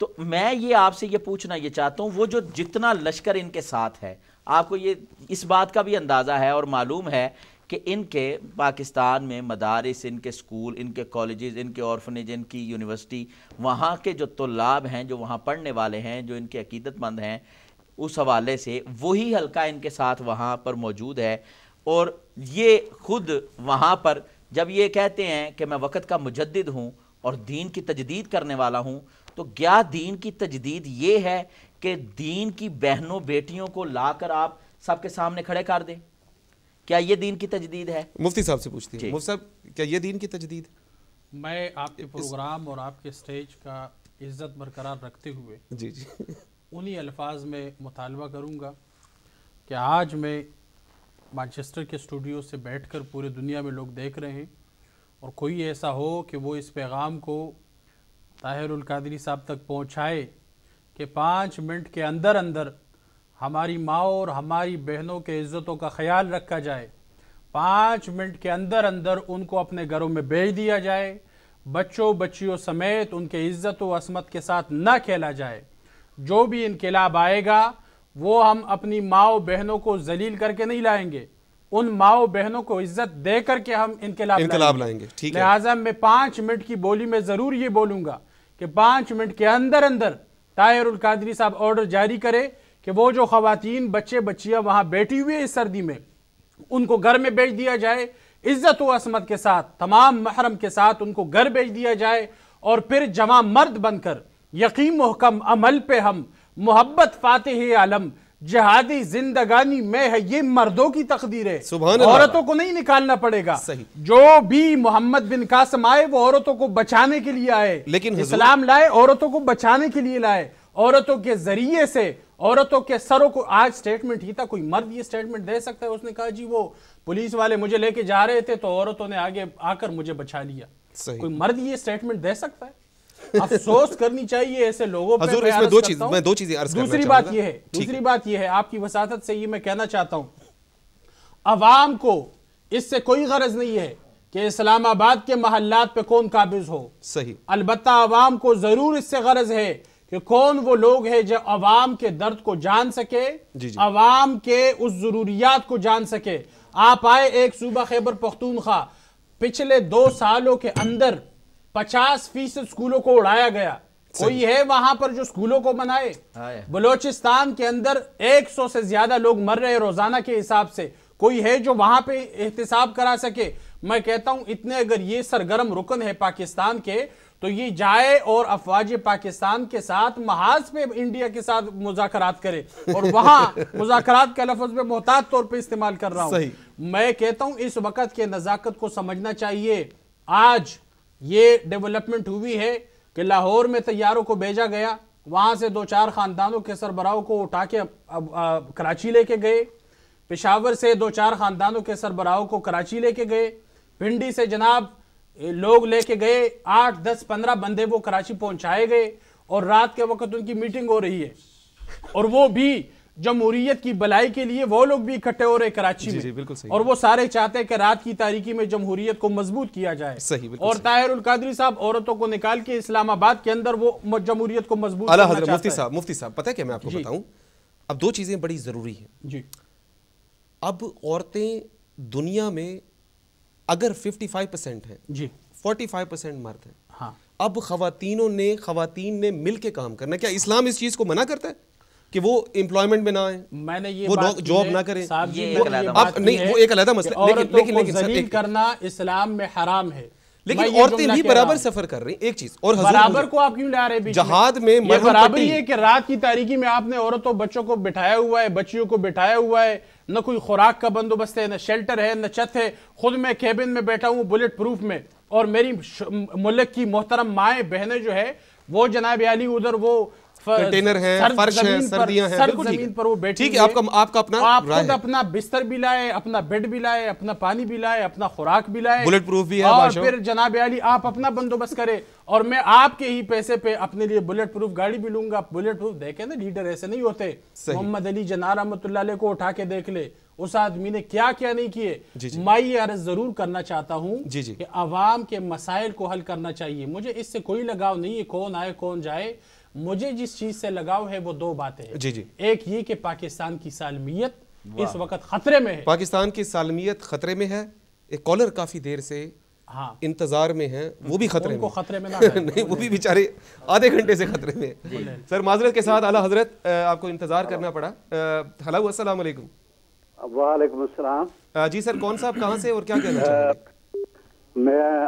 تو میں یہ آپ سے یہ پوچھنا یہ چاہتا ہوں، وہ جو جتنا لشکر ان کے ساتھ ہے، آپ کو یہ اس بات کا بھی اندازہ ہے اور معلوم ہے کہ ان کے پاکستان میں مدارس، ان کے سکول، ان کے کالجز، ان کے اورفنیج، ان کی یونیورسٹی، وہاں کے جو طلاب ہیں، جو وہاں پڑھنے والے ہیں، جو ان کے عقیدت مند ہیں، اس حوالے سے وہی حلقہ ان کے ساتھ وہاں پر موجود ہے. اور یہ خود وہاں پر جب یہ کہتے ہیں کہ میں وقت کا مجدد ہوں اور دین کی تجدید کرنے والا ہوں، تو کیا دین کی تجدید یہ ہے کہ دین کی بہنوں بیٹیوں کو لا کر آپ سب کے سامنے کھڑے کر دیں؟ کیا یہ دین کی تجدید ہے؟ مفتی صاحب سے پوچھتی ہیں، مفتی صاحب کیا یہ دین کی تجدید؟ میں آپ کے پروگرام اور آپ کے سٹیج کا عزت برقرار رکھتے ہوئے جی جی انہی الفاظ میں مطالبہ کروں گا کہ آج میں مانچسٹر کے اسٹوڈیو سے بیٹھ کر پورے دنیا میں لوگ دیکھ رہے ہیں، اور کوئی ایسا ہو کہ وہ اس پیغام کو طاہر القادری صاحب تک پہنچائے کہ 5 منٹ کے اندر اندر ہماری ماں اور ہماری بہنوں کے عزتوں کا خیال رکھا جائے، 5 منٹ کے اندر اندر ان کو اپنے گھروں میں بھیج دیا جائے، بچوں بچیوں سمیت ان کے عزت و عصمت کے ساتھ نہ کھیلا جائے۔ جو بھی انقلاب آئے گا وہ ہم اپنی ماں بہنوں کو ذلیل کر کے نہیں لائیں گے، ان ماں بہنوں کو عزت دے کر کے ہم انقلاب لائیں گے۔ ٹھیک ہے، لہٰذا میں 5 منٹ کی بولی میں ضرور یہ بولوں گا کہ 5 منٹ کے اندر اندر طاہر القادری صاحب آرڈر جاری کرے کہ وہ جو خواتین بچے بچیاں وہاں بیٹھی ہوئی اس سردی میں، ان کو گھر میں بھیج دیا جائے، عزت و عصمت کے ساتھ تمام محرم کے ساتھ ان کو گھر بھیج دیا جائے، اور پھر جمع مرد بن کر یقین محکم عمل پہ ہم محبت فاتح عالم جہادی زندگانی میں ہے، یہ مردوں کی تقدیر ہے، عورتوں کو نہیں نکالنا پڑے گا۔ جو بھی محمد بن قاسم آئے وہ عورتوں کو بچانے کے لیے آئے، لیکن اسلام لائے عورتوں کو بچانے کے لیے لائے، عورتوں کے ذریعے سے عورتوں کے سروں کو، آج سٹیٹمنٹ ہی تھا، کوئی مرد یہ سٹیٹمنٹ دے سکتا ہے؟ اس نے کہا جی وہ پولیس والے مجھے لے کے جا رہے تھے تو عورتوں نے آگے آ کر مجھے بچا لیا۔ کوئی مرد یہ سٹیٹمنٹ دے سکتا ہے؟ افسوس کرنی چاہیے ایسے لوگوں پہ۔ میں دو چیزیں عرض کرنا دوسری بات یہ ہے آپ کی وساطت سے یہ میں کہنا چاہتا ہوں، عوام کو اس سے کوئی غرض نہیں ہے کہ اسلام آباد کے محلات پہ کون قابض ہو، صحیح، البتہ عوام کو ضرور اس سے غرض ہے کہ کون وہ لوگ ہیں جو عوام کے درد کو جان سکے، عوام کے اس ضروریات کو جان سکے۔ آپ آئے ایک صوبہ خیبر پختونخوا، پچھلے 2 سالوں کے اندر 50% سکولوں کو اڑایا گیا، کوئی ہے وہاں پر جو سکولوں کو بنائے؟ بلوچستان کے اندر 100 سے زیادہ لوگ مر رہے روزانہ کے حساب سے، کوئی ہے جو وہاں پہ احتساب کرا سکے؟ میں کہتا ہوں اتنے اگر یہ سرگرم رکن ہے پاکستان کے تو یہ جائے اور افواج پاکستان کے ساتھ محاذ پہ انڈیا کے ساتھ مذاکرات کرے، اور وہاں مذاکرات کا لفظ میں محتاط طور پہ استعمال کر رہا ہوں۔ میں کہتا ہوں اس وقت کے نزاکت کو سمجھنا چاہیے۔ آج یہ ڈیولپمنٹ ہوئی ہے کہ لاہور میں طیاروں کو بھیجا گیا، وہاں سے 2-4 خاندانوں کے سربراہوں کو اٹھا کے کراچی لے کے گئے، پشاور سے 2-4 خاندانوں کے سربراہوں کو کراچی لے کے گئے، پنڈی سے جناب لوگ لے کے گئے، 8, 10, 15 بندے وہ کراچی پہنچائے گئے، اور رات کے وقت ان کی میٹنگ ہو رہی ہے، اور وہ بھی جمہوریت کی بلائی کے لیے وہ لوگ بھی اکٹھے ہو رہے کراچی میں، اور وہ سارے چاہتے ہیں کہ رات کی تاریکی میں جمہوریت کو مضبوط کیا جائے، اور طاہر القادری صاحب عورتوں کو نکال کے اسلام آباد کے اندر وہ جمہوریت کو مضبوط کرنا چاہتا ہے۔ مفتی صاحب پتہ ہے کیا میں آپ کو بتاؤں، اب 2 چیزیں بڑی ضروری ہیں جی۔ اب عورتیں دنیا میں اگر 55% ہیں جی، 45% مرد ہیں، ہاں، اب خواتین نے مل کے کام کرنا، کیا اسلام اس چیز کو منع کرتا ہے کہ وہ امپلائمنٹ میں نہ آئیں، میں نے یہ وہ جاب نہ کریں؟ نہیں، وہ ایک علیحدہ مسئلہ، لیکن ذلیل کرنا اسلام میں حرام ہے، لیکن عورتیں بھی برابر سفر کر رہی ہیں۔ ایک چیز اور برابر کو آپ کیوں لا رہے ہیں؟ جہاد میں برابر یہ کہ رات کی تاریکی میں آپ نے عورتوں بچوں کو بٹھایا ہوا ہے، بچیوں کو بٹھایا ہوا ہے، نہ کوئی خوراک کا بندوبست ہے، نہ شیلٹر ہے، نہ چھت ہے، خود میں کیبن میں بیٹھا ہوں بلٹ پروف میں، اور میری ملک کی محترم مائیں بہنیں جو ہے وہ جناب عالی ادھر وہ کنٹینر ہیں، فرش ہیں، سردیاں ہیں، سرد زمین پر وہ بیٹھی ٹھیک ہے، آپ کا اپنا آپ خود اپنا بستر بھی لائے، اپنا بیڈ بھی لائے، اپنا پانی بھی لائے، اپنا خوراک بھی لائے، بلٹ پروف بھی ہے، اور پھر جناب علی آپ اپنا بندوبست کرے، اور میں آپ کے ہی پیسے پہ اپنے لیے بلٹ پروف گاڑی بھی لوں گا۔ بلٹ پروف دیکھیں نا، لیڈر ایسے نہیں ہوتے۔ محمد علی جناح رحمۃ اللہ علیہ کو اٹھا کے دیکھ لے، اس آدمی نے کیا کیا نہیں کیے۔ میں یہ عرض ضرور کرنا چاہتا ہوں کہ عوام کے مسائل کو حل کرنا چاہیے، مجھے اس سے کوئی لگاؤ نہیں ہے کون آئے کون جائے، مجھے جس چیز سے لگاؤ ہے وہ 2 باتیں ہیں۔ ایک یہ کہ پاکستان کی سالمیت اس وقت خطرے میں ہے، پاکستان کی سالمیت خطرے میں ہے۔ ایک کالر کافی دیر سے انتظار میں ہیں، وہ بھی خطرے میں نہیں، وہ بھی بیچارے آدھے گھنٹے سے خطرے میں۔ سر معذرت کے ساتھ اعلیٰ حضرت آپ کو انتظار کرنا پڑا۔ ہلو، السلام علیکم۔ وعلیکم السلام۔ جی سر، کون صاحب کہاں سے اور کیا کہنا چاہیں گے؟ میں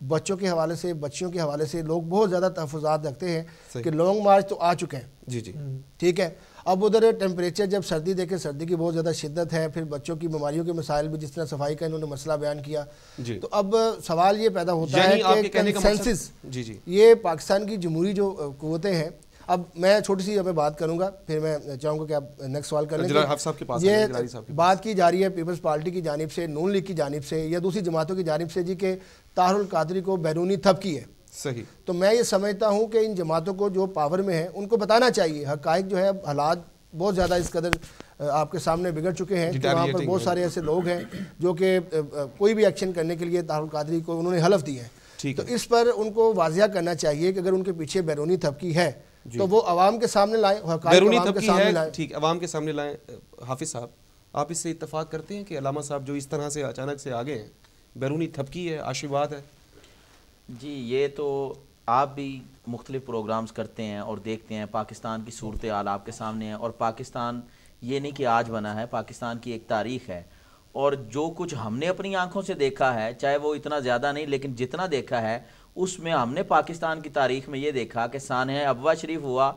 بچوں کے حوالے سے, بچیوں کے حوالے سے لوگ بہت زیادہ تحفظات رکھتے ہیں کہ لانگ مارچ تو آ چکے ہیں. جی جی ٹھیک ہے. اب ادھر ٹیمپریچر جب سردی دیکھیں, سردی کی بہت زیادہ شدت ہے, پھر بچوں کی بیماریوں کے مسائل بھی, جس طرح صفائی کا انہوں نے مسئلہ بیان کیا, تو اب سوال یہ پیدا ہوتا ہے کہ کنسنسس, یہ پاکستان کی جمہوری جو قوتیں ہیں, اب میں چھوٹی سی میں بات کروں گا, پھر میں چاہوں گا کہ آپ نیکسٹ سوال کر لیں. یہ بات کی جا رہی ہے پیپلز پارٹی کی جانب سے, نون لیگ کی جانب سے یا دوسری جماعتوں کی جانب سے جی کہ طاہر القادری کو بیرونی تھپکی ہے. صحیح. تو میں یہ سمجھتا ہوں کہ ان جماعتوں کو جو پاور میں ہیں ان کو بتانا چاہیے حقائق جو ہے. حالات بہت زیادہ اس قدر آپ کے سامنے بگڑ چکے ہیں کہ وہاں پر بہت سارے ایسے لوگ ہیں جو کہ کوئی بھی ایکشن کرنے کے لیے طاہر القادری کو انہوں نے حلف دی ہے. تو اس پر ان کو واضح کرنا چاہیے کہ اگر ان کے پیچھے بیرونی تھپکی ہے تو وہ عوام کے سامنے لائیں, بیرونی تھپکی ہے, ٹھیک, عوام کے سامنے لائیں. حافظ صاحب, آپ اس سے اتفاق کرتے ہیں کہ علامہ صاحب جو اس طرح سے اچانک سے آگے ہیں, بیرونی تھپکی ہے, آشیواد ہے؟ جی یہ تو آپ بھی مختلف پروگرامز کرتے ہیں اور دیکھتے ہیں, پاکستان کی صورتحال آپ کے سامنے ہے, اور پاکستان یہ نہیں کہ آج بنا ہے, پاکستان کی ایک تاریخ ہے, اور جو کچھ ہم نے اپنی آنکھوں سے دیکھا ہے, چاہے وہ اتنا زیادہ نہیں لیکن جتنا دیکھا ہے, اس میں ہم نے پاکستان کی تاریخ میں یہ دیکھا کہ سانحہ ابوا شریف ہوا,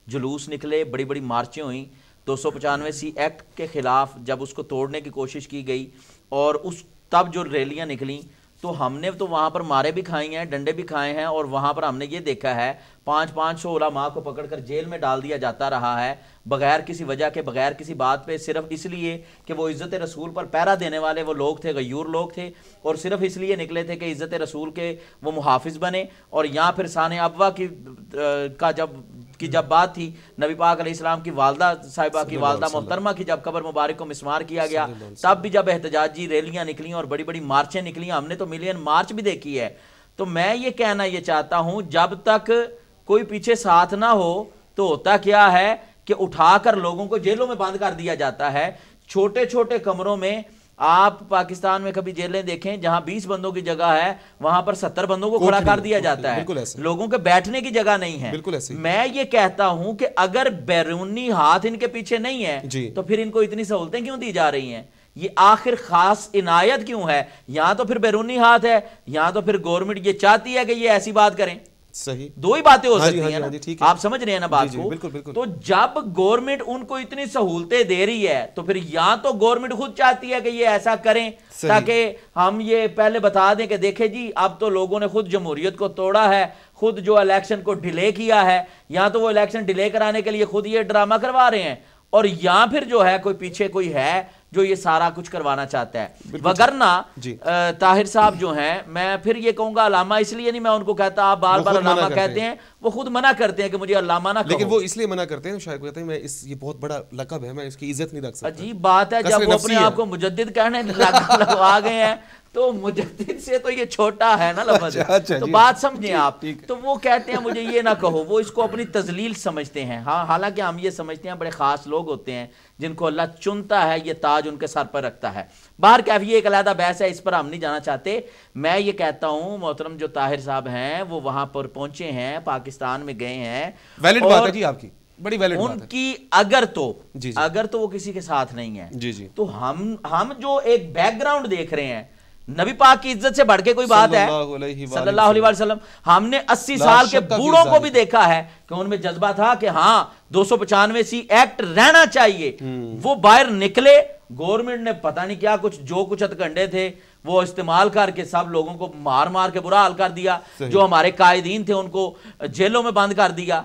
جلوس نکلے, بڑی بڑی مارچیں ہوئیں, 295 ایکٹ کے خلاف جب اس کو توڑنے کی کوشش کی گئی, اور اس تب جو ریلیاں نکلیں تو ہم نے تو وہاں پر مارے بھی کھائی ہیں, ڈنڈے بھی کھائے ہیں, اور وہاں پر ہم نے یہ دیکھا ہے 500 علماء کو پکڑ کر جیل میں ڈال دیا جاتا رہا ہے بغیر کسی وجہ کے, بغیر کسی بات پہ, صرف اس لیے کہ وہ عزت رسول پر پہرا دینے والے وہ لوگ تھے, غیور لوگ تھے, اور صرف اس لیے نکلے تھے کہ عزت رسول کے وہ محافظ بنے. اور یہاں پھر سانحہ ابوا کی جب بات تھی, نبی پاک علیہ السلام کی والدہ صاحبہ کی, والدہ محترمہ کی جب قبر مبارک کو مسمار کیا گیا, تب بھی جب احتجاجی ریلیاں نکلیں اور بڑی بڑی مارچیں نکلیں, ہم نے تو ملین مارچ بھی دیکھی ہے. تو میں یہ کہنا یہ چاہتا ہوں, جب تک کوئی پیچھے ساتھ نہ ہو تو ہوتا کیا ہے کہ اٹھا کر لوگوں کو جیلوں میں بند کر دیا جاتا ہے. چھوٹے چھوٹے کمروں میں آپ پاکستان میں کبھی جیلیں دیکھیں جہاں 20 بندوں کی جگہ ہے, وہاں پر 70 بندوں کو کھڑا کر دیا جاتا ہے, لوگوں کے بیٹھنے کی جگہ نہیں ہے. میں یہ کہتا ہوں کہ اگر بیرونی ہاتھ ان کے پیچھے نہیں ہے تو پھر ان کو اتنی سہولتیں کیوں دی جا رہی ہیں, یہ آخر خاص عنایت کیوں ہے؟ یہاں تو پھر بیرونی ہاتھ ہے, یہاں تو پھر گورنمنٹ یہ چاہتی ہے کہ یہ ایسی بات کریں. صحیح, دو ہی باتیں ہو سکتی ہیں نا, آپ سمجھ رہے ہیں نا بات کو. تو جب گورنمنٹ ان کو اتنی سہولتیں دے رہی ہے تو پھر یا تو گورنمنٹ خود چاہتی ہے کہ یہ ایسا کریں تاکہ ہم یہ پہلے بتا دیں کہ دیکھیں جی اب تو لوگوں نے خود جمہوریت کو توڑا ہے, خود جو الیکشن کو ڈیلے کیا ہے, یا تو وہ الیکشن ڈیلے کرانے کے لیے خود یہ ڈرامہ کروا رہے ہیں, اور یا پھر جو ہے کوئی پیچھے کوئی ہے جو یہ سارا کچھ کروانا چاہتا ہے. وگرنہ طاہر صاحب جو ہیں, میں پھر یہ کہوں گا علامہ اس لیے نہیں میں ان کو کہتا, آپ بار بار علامہ کہتے ہیں, وہ خود منع کرتے ہیں کہ مجھے علامہ نہ کہو. لیکن وہ اس لیے منع کرتے ہیں, شاید کہتے ہیں میں یہ بہت بڑا لقب ہے, میں اس کی عزت نہیں رکھ سکتا. عجیب بات ہے, جب وہ اپنے آپ کو مجدد کہنے لگوا گئے ہیں تو مجدد سے تو یہ چھوٹا ہے نا لفظ. تو بات سمجھیں آپ, تو وہ کہتے ہیں مجھے یہ نہ کہو, وہ اس کو اپنی تذلیل سمجھتے ہیں. ہاں حالانکہ ہم یہ سمجھتے ہیں بڑے خاص لوگ ہوتے ہیں جن کو اللہ چنتا ہے, یہ تاج ان کے سر پر رکھتا ہے. باہر کیفی ایک علیحدہ بحث ہے, اس پر ہم نہیں جانا چاہتے. میں یہ کہتا ہوں محترم جو طاہر صاحب ہیں وہ وہاں پر پہنچے ہیں, پاکستان میں گئے ہیں, ویلڈ بات ہے جی آپ کی, بڑی ویلڈ بات ہے. ان کی اگر تو وہ کسی کے ساتھ نہیں ہے, تو ہم جو ایک بیک گراؤنڈ دیکھ رہے ہیں, نبی پاک کی عزت سے بڑھ کے کوئی بات ہے صلی اللہ علیہ وسلم. ہم نے 80 سال کے بوڑھوں کو بھی دیکھا ہے کہ ان میں جذبہ تھا کہ ہاں 295 ایکٹ رہنا چاہیے. وہ باہر نکلے, گورنمنٹ نے پتہ نہیں کیا جو کچھ ہتھکنڈے تھے وہ استعمال کر کے سب لوگوں کو مار مار کے برا حال کر دیا. جو ہمارے قائدین تھے ان کو جیلوں میں بند کر دیا.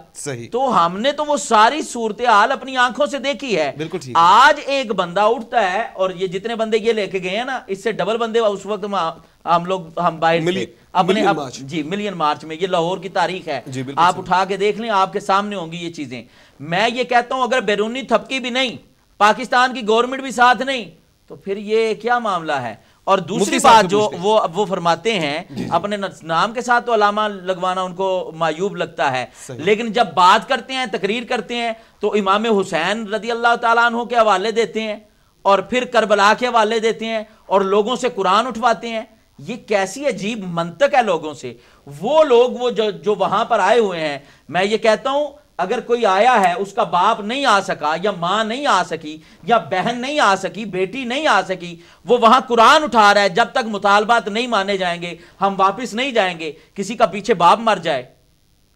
تو ہم نے تو وہ ساری صورتحال اپنی آنکھوں سے دیکھی ہے. آج ایک بندہ اٹھتا ہے, اور یہ جتنے بندے یہ لے کے گئے ہیں نا, اس سے ڈبل بندے اس وقت ہم باہر تھے اپنے ملین مارچ میں. یہ لاہور کی تاریخ ہے, آپ اٹھا کے دیکھ لیں, آپ کے سامنے ہوں گی یہ چیزیں. میں یہ کہتا ہوں اگر بیرونی تھپکی بھی نہیں, پاکستان کی گورنمنٹ بھی ساتھ نہیں, تو پھر یہ کیا معاملہ ہے؟ اور دوسری بات جو وہ فرماتے ہیں, اپنے نام کے ساتھ تو علامہ لگوانا ان کو معیوب لگتا ہے, لیکن جب بات کرتے ہیں, تقریر کرتے ہیں, تو امام حسین رضی اللہ تعالیٰ عنہ کے حوالے دیتے ہیں, اور پھر کربلا کے حوالے دیتے ہیں, اور لوگوں سے قرآن اٹھواتے ہیں. یہ کیسی عجیب منطق ہے لوگوں سے. وہ لوگ جو وہاں پر آئے ہوئے ہیں, میں یہ کہتا ہوں اگر کوئی آیا ہے اس کا باپ نہیں آ سکا یا ماں نہیں آ سکی یا بہن نہیں آ سکی بیٹی نہیں آ سکی وہ وہاں قرآن اٹھا رہا ہے جب تک مطالبات نہیں مانے جائیں گے ہم واپس نہیں جائیں گے. کسی کا پیچھے باپ مر جائے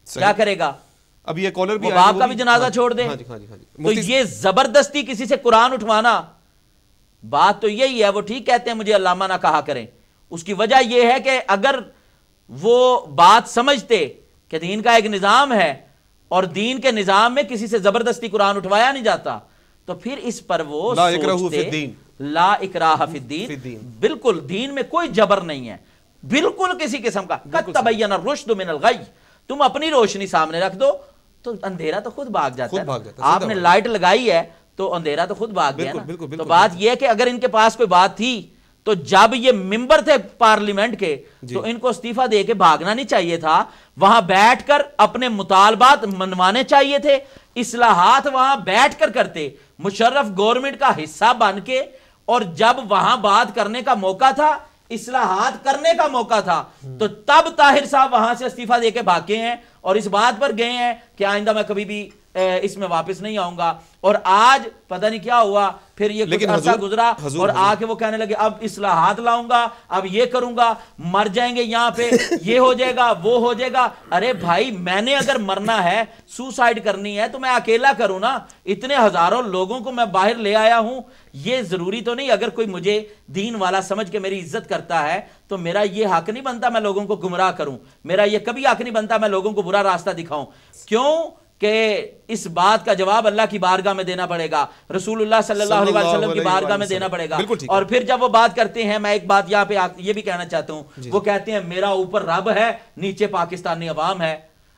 کیا کرے گا؟ اب یہ کالر بھی باپ کا بھی جنازہ چھوڑ دے. تو یہ زبردستی کسی سے قرآن اٹھوانا بات تو یہی ہے. وہ ٹھیک کہتے ہیں مجھے علامہ نہ کہا کریں. اس کی وجہ یہ ہے کہ اگر وہ بات سمجھتے کہ دین کا ایک نظام ہے اور دین کے نظام میں کسی سے زبردستی قرآن اٹھوایا نہیں جاتا تو پھر اس پر وہ لا اکراہ فی الدین، لا اکراہ فی الدین. بالکل دین میں کوئی جبر نہیں ہے بالکل کسی قسم کا. قد تبین الرشد من الغی. تم اپنی روشنی سامنے رکھ دو تو اندھیرا تو خود بھاگ جاتا ہے. آپ نے لائٹ لگائی ہے تو اندھیرا تو خود بھاگ گیا نا. تو بات یہ ہے کہ اگر ان کے پاس کوئی بات تھی تو جب یہ ممبر تھے پارلیمنٹ کے تو ان کو استعفیٰ دے کے بھاگنا نہیں چاہیے تھا. وہاں بیٹھ کر اپنے مطالبات منوانے چاہیے تھے. اصلاحات وہاں بیٹھ کر کرتے مشرف گورنمنٹ کا حصہ بن کے. اور جب وہاں بات کرنے کا موقع تھا اصلاحات کرنے کا موقع تھا تو تب طاہر صاحب وہاں سے استعفیٰ دے کے بھاگے ہیں اور اس بات پر گئے ہیں کہ آئندہ میں کبھی بھی اس میں واپس نہیں آؤں گا. اور آج پتہ نہیں کیا ہوا پھر یہ کچھ عرصہ گزرا اور آ کے وہ کہنے لگے اب اصلاحات لاؤں گا اب یہ کروں گا مر جائیں گے یہاں پہ یہ ہو جائے گا وہ ہو جائے گا. ارے بھائی میں نے اگر مرنا ہے سوسائڈ کرنی ہے تو میں اکیلا کروں نا. اتنے ہزاروں لوگوں کو میں باہر لے آیا ہوں. یہ ضروری تو نہیں اگر کوئی مجھے دین والا سمجھ کے میری عزت کرتا ہے تو میرا یہ حق نہیں بنتا میں لوگوں کو گمراہ کروں. میرا یہ کبھی حق نہیں بنتا میں لوگوں کو برا راستہ دکھاؤں. کیوں کہ اس بات کا جواب اللہ کی بارگاہ میں دینا پڑے گا رسول اللہ صلی اللہ علیہ وسلم کی بارگاہ میں دینا پڑے گا. اور پھر جب وہ بات کرتے ہیں میں ایک بات یہاں پہ یہ بھی کہنا چاہتا ہوں. وہ کہتے ہیں میرا اوپر رب ہے نیچے پاکستانی عوام ہے.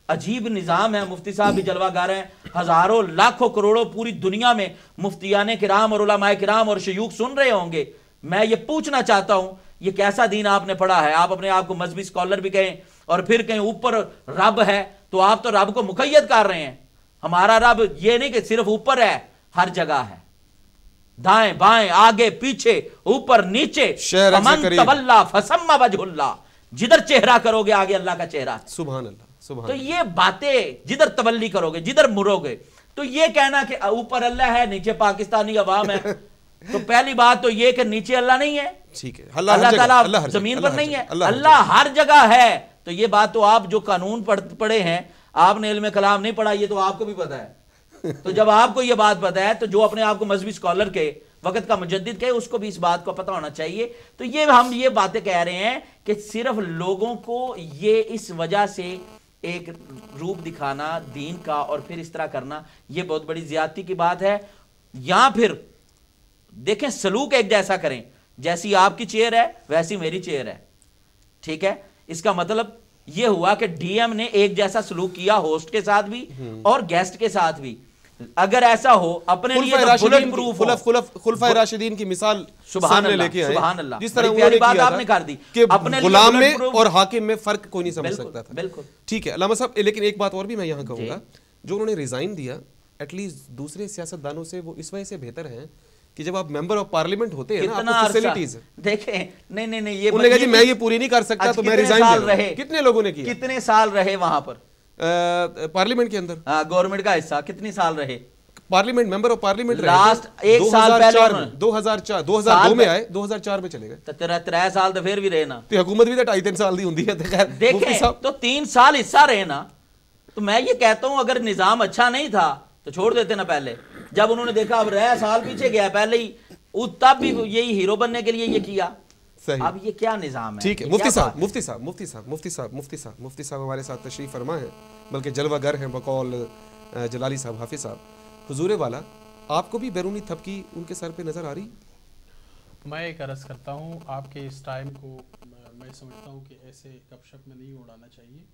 عجیب نظام ہے. مفتی صاحب بھی جلوہ گار ہیں. ہزاروں لاکھوں کروڑوں پوری دنیا میں مفتیان کرام اور علماء کرام اور شیوخ سن رہے ہوں گے. میں یہ پوچھنا چاہتا ہوں یہ کیسا دین آپ نے پڑھا ہے؟ آپ اپنے آپ کو مذہبی اسکالر بھی کہیں اور پھر کہیں اوپر رب ہے تو آپ تو رب کو مقید کر رہے ہیں. ہمارا رب یہ نہیں کہ صرف اوپر ہے ہر جگہ ہے. دائیں بائیں آگے پیچھے اوپر نیچے. فمن تولا فثم وجہ اللہ. جدھر چہرہ کرو گے آگے اللہ کا چہرہ. سبحان اللہ سبحان. تو یہ باتیں جدھر تولی کرو گے جدھر مرو گے تو یہ کہنا کہ اوپر اللہ ہے نیچے پاکستانی عوام ہے تو پہلی بات تو یہ کہ نیچے اللہ نہیں ہے. ٹھیک ہے. اللہ تعالیٰ زمین پر نہیں ہے. اللہ ہر جگہ ہے. تو یہ بات تو آپ جو قانون پڑھے ہیں آپ نے علم کلام نہیں پڑھا یہ تو آپ کو بھی پتا ہے. تو جب آپ کو یہ بات پتا ہے تو جو اپنے آپ کو مذہبی اسکالر کے وقت کا مجدد کہے اس کو بھی اس بات کو پتہ ہونا چاہیے. تو یہ ہم یہ باتیں کہہ رہے ہیں کہ صرف لوگوں کو یہ اس وجہ سے ایک روپ دکھانا دین کا اور پھر اس طرح کرنا یہ بہت بڑی زیادتی کی بات ہے. یا پھر دیکھیں سلوک ایک جیسا کریں. جیسی آپ کی چیئر ہے ویسی میری چیئر ہے. ٹھیک ہے. اس کا مطلب یہ ہوا کہ ڈی ایم نے ایک جیسا سلوک کیا ہوسٹ کے ساتھ بھی اور گیسٹ کے ساتھ بھی. اگر ایسا ہو اپنے لیے بلٹ پروف خلفائے راشدین کی مثال سامنے لے کے آئے. سبحان اللہ. جس طرح انہوں نے بات کیا آپ نے کر دی کہ غلام میں اور حاکم میں فرق کوئی نہیں سمجھ سکتا تھا. بالکل ٹھیک ہے علامہ صاحب. لیکن ایک بات اور بھی میں یہاں کہوں گا جو انہوں نے ریزائن دیا ایٹ لیسٹ دوسرے سیاستدانوں سے وہ اس وجہ سے بہتر ہیں کہ جب آپ ممبر آف پارلیمنٹ ہوتے ہیں نا آپ کو فیسیلیٹیز دیکھیں. نہیں یہ انہوں نے کہا جی میں یہ پوری نہیں کر سکتا تو میں ریزائن دے رہا ہوں. کتنے لوگوں نے کیا؟ کتنے سال رہے وہاں پر پارلیمنٹ کے اندر؟ گورنمنٹ کا حصہ کتنے سال رہے؟ Parliament member of parliament last ایک سال پہلے 2002 میں آئے 2004 میں چلے گئے. 3 سال تو پھر بھی رہے نا. تو حکومت بھی تو 2.5-3 سال دی ہوندی ہے. دیکھیں تو 3 سال حصہ رہے نا. تو میں یہ کہتا ہوں اگر نظام اچھا نہیں تھا تو چھوڑ دیتے نا پہلے. جب انہوں نے دیکھا اب رہ سال پیچھے گیا پہلے ہی تب بھی یہی ہیرو بننے کے لیے یہ کیا. اب یہ کیا نظام ہے؟ ٹھیک ہے. مفتی صاحب ہمارے ساتھ تشریف فرما ہے بلکہ جلوہ گر ہیں بقول جلالی صاحب حافظ صاحب. حضور والا آپ کو بھی بیرونی تھپکی ان کے سر پہ نظر آ رہی؟ میں ایک عرض کرتا ہوں آپ کے اس ٹائم کو میں سمجھتا ہوں کہ ایسے گپ شپ میں نہیں اڑانا چاہیے.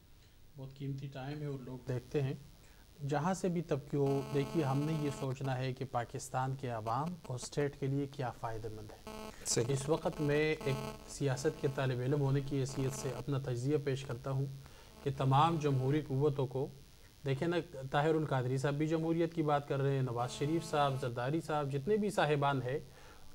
بہت قیمتی ٹائم ہے اور لوگ دیکھتے ہیں جہاں سے بھی تب کیوں. دیکھیے ہم نے یہ سوچنا ہے کہ پاکستان کے عوام اور اسٹیٹ کے لیے کیا فائدہ مند ہے. اس وقت میں ایک سیاست کے طالب علم ہونے کی حیثیت سے اپنا تجزیہ پیش کرتا ہوں کہ تمام جمہوری قوتوں کو دیکھیں نا. طاہر القادری صاحب بھی جمہوریت کی بات کر رہے ہیں. نواز شریف صاحب زرداری صاحب جتنے بھی صاحبان ہیں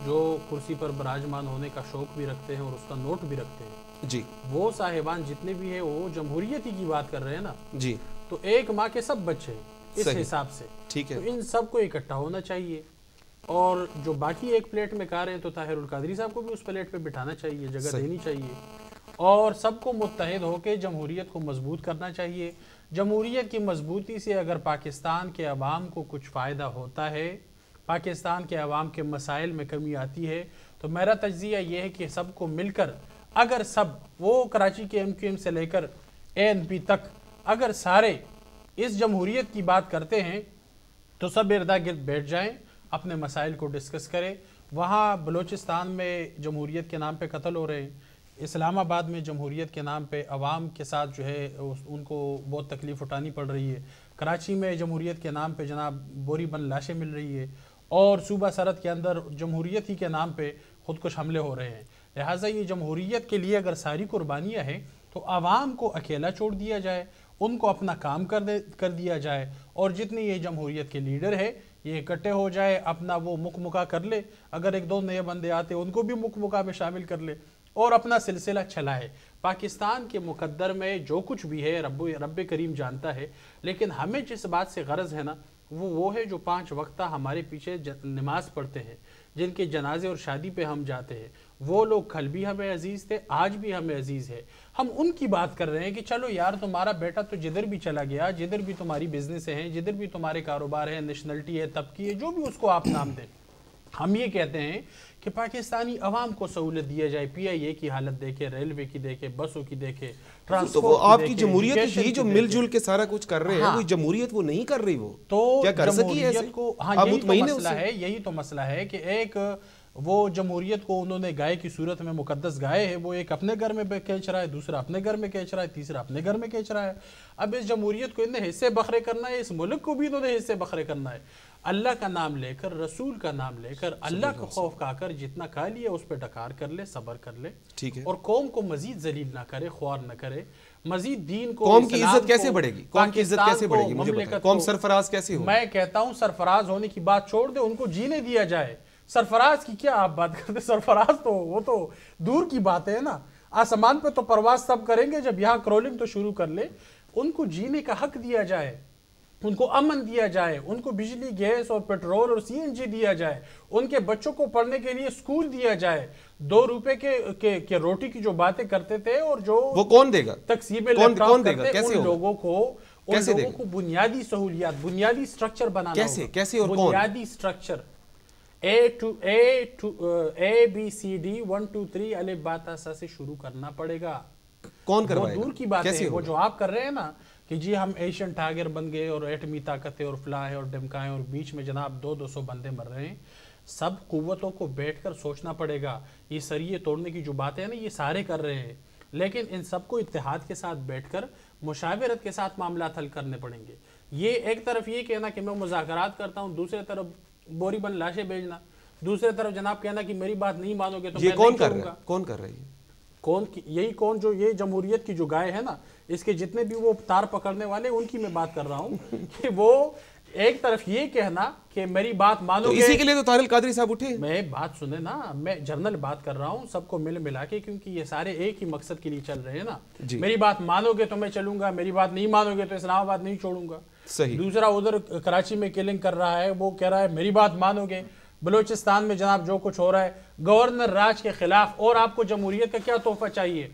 جو کرسی پر براجمان ہونے کا شوق بھی رکھتے ہیں اور اس کا نوٹ بھی رکھتے ہیں جی وہ صاحبان جتنے بھی ہیں وہ جمہوریت ہی کی بات کر رہے ہیں نا. جی تو ایک ماں کے سب بچے اس حساب سے. ٹھیک ہے. تو ان سب کو اکٹھا ہونا چاہیے, اور جو باقی ایک پلیٹ میں کھا رہے ہیں تو طاہر القادری صاحب کو بھی اس پلیٹ پہ بٹھانا چاہیے, جگہ دینی چاہیے, اور سب کو متحد ہو کے جمہوریت کو مضبوط کرنا چاہیے. جمہوریت کی مضبوطی سے اگر پاکستان کے عوام کو کچھ فائدہ ہوتا ہے, پاکستان کے عوام کے مسائل میں کمی آتی ہے, تو میرا تجزیہ یہ ہے کہ سب کو مل کر, اگر سب وہ کراچی کے MQM سے لے کر ANP تک اگر سارے اس جمہوریت کی بات کرتے ہیں تو سب اردا گرد بیٹھ جائیں, اپنے مسائل کو ڈسکس کریں. وہاں بلوچستان میں جمہوریت کے نام پہ قتل ہو رہے ہیں, اسلام آباد میں جمہوریت کے نام پہ عوام کے ساتھ جو ہے ان کو بہت تکلیف اٹھانی پڑ رہی ہے, کراچی میں جمہوریت کے نام پہ جناب بوری بند لاشیں مل رہی ہے, اور صوبہ سرحد کے اندر جمہوریت ہی کے نام پہ خودکش حملے ہو رہے ہیں. لہٰذا یہ جمہوریت کے لیے اگر ساری قربانیاں ہیں تو عوام کو اکیلا چھوڑ دیا جائے, ان کو اپنا کام کر دیا جائے, اور جتنے یہ جمہوریت کے لیڈر ہے یہ اکٹھے ہو جائے, اپنا وہ مکہ کر لے, اگر ایک دو نئے بندے آتے ان کو بھی مکہ میں شامل کر لے اور اپنا سلسلہ چلائے. پاکستان کے مقدر میں جو کچھ بھی ہے رب کریم جانتا ہے, لیکن ہمیں جس بات سے غرض ہے نا وہ ہے جو 5 وقتہ ہمارے پیچھے نماز پڑھتے ہیں, جن کے جنازے اور شادی پہ ہم جاتے ہیں, وہ لوگ کل بھی ہمیں عزیز تھے, آج بھی ہمیں عزیز ہے. ہم ان کی بات کر رہے ہیں کہ چلو یار تمہارا بیٹا تو جدھر بھی چلا گیا, جدھر بھی تمہاری بزنس ہیں, جدھر بھی تمہارے کاروبار ہے, نیشنلٹی ہے, طبقی ہے, جو بھی اس کو آپ نام دیں, ہم یہ کہتے ہیں کہ پاکستانی عوام کو سہولت دیا جائے. PIA کی حالت دیکھے, ریلوے کی دیکھے, بسوں کی دیکھے, تو وہ آپ کی جمہوریت ہی جو مل جل کے سارا کچھ کر رہے ہیں, وہ جمہوریت وہ نہیں کر رہی, وہ تو کیا کر سکی ہے جمہوریت کو, ہاں یہی تو مسئلہ ہے کہ ایک وہ جمہوریت کو انہوں نے گائے کی صورت میں مقدس گائے ہے, وہ ایک اپنے گھر میں کھینچ رہا ہے, دوسرا اپنے گھر میں کھینچ رہا ہے, تیسرا اپنے گھر میں کھینچ رہا ہے. اب اس جمہوریت کو انہیں حصے بکھرے کرنا ہے, اس ملک کو بھی انہوں نے حصے بکھرے کرنا ہے. اللہ کا نام لے کر, رسول کا نام لے کر, اللہ کا خوف کھا کر جتنا کھا لیا اس پہ ڈکار کر لے, صبر کر لے, اور قوم کو مزید ذلیل نہ کرے, خوار نہ کرے, مزید دین کو, قوم کی عزت کیسے بڑھے گی, قوم کی عزت کیسے بڑھے گی, مجھے بتائیں, قوم سرفراز کیسے ہوگی؟ میں کہتا ہوں سرفراز ہونے کی بات چھوڑ دے, ان کو جینے دیا جائے. سرفراز کی کیا آپ بات کرتے, سرفراز تو وہ تو دور کی بات ہے نا, آسمان پہ تو پرواز تب کریں گے جب یہاں کرولنگ تو شروع کر لے. ان کو جینے کا حق دیا جائے, ان کو امن دیا جائے, ان کو بجلی, گیس اور پیٹرول اور CNG دیا جائے, ان کے بچوں کو پڑھنے کے لیے سکول دیا جائے. 2 روپے کے روٹی کی جو باتیں کرتے تھے اور جو وہ کون دے گا, تقسیم لیپ ٹاپ کرتے, ان لوگوں کو بنیادی سہولیات, بنیادی سٹرکچر بنانا ہوگا. کیسے اور کون؟ بنیادی structure A B C D 1 2 3 الف با تا سا سے شروع کرنا پڑے گا. کون کروائے گا؟ وہ دور کی بات ہے, وہ جو آپ کر رہے ہیں نا کہ جی ہم ایشین ٹائگر بن گئے اور ایٹمی طاقت ہے اور فلاں ہے اور ڈمکائیں, اور بیچ میں جناب 200 بندے مر رہے ہیں. سب قوتوں کو بیٹھ کر سوچنا پڑے گا. یہ سریے توڑنے کی جو باتیں ہیں نا یہ سارے کر رہے ہیں, لیکن ان سب کو اتحاد کے ساتھ بیٹھ کر مشاورت کے ساتھ معاملات حل کرنے پڑیں گے. یہ ایک طرف یہ کہنا کہ میں مذاکرات کرتا ہوں, دوسرے طرف بوری بند لاشیں بھیجنا, دوسرے طرف جناب کہنا کہ میری بات نہیں مانو گے تو میں نہیں کروں گا. کون کر رہی ہے؟ یہی کون جو یہ جمہوریت کی جو گائے ہے نا, اس کے جتنے بھی وہ تار پکڑنے والے, ان کی میں بات کر رہا ہوں کہ وہ ایک طرف یہ کہنا کہ میری بات مانو گے. اسی کے لیے تو طاہر القادری صاحب اٹھے. میں بات سنیں نا, میں جنرل بات کر رہا ہوں, سب کو ملا کے, کیونکہ یہ سارے ایک ہی مقصد کے لیے چل رہے ہیں نا. میری بات مانو گے تو میں چلوں گا, میری بات نہیں مانو گے تو اسلام آباد نہیں چھوڑوں گا. صحیح. دوسرا ادھر کراچی میں کلنگ کر رہا ہے, وہ کہہ رہا ہے میری بات مانو گے. بلوچستان میں جناب جو کچھ ہو رہا ہے گورنر راج کے خلاف, اور آپ کو جمہوریت کا کیا تحفہ چاہیے؟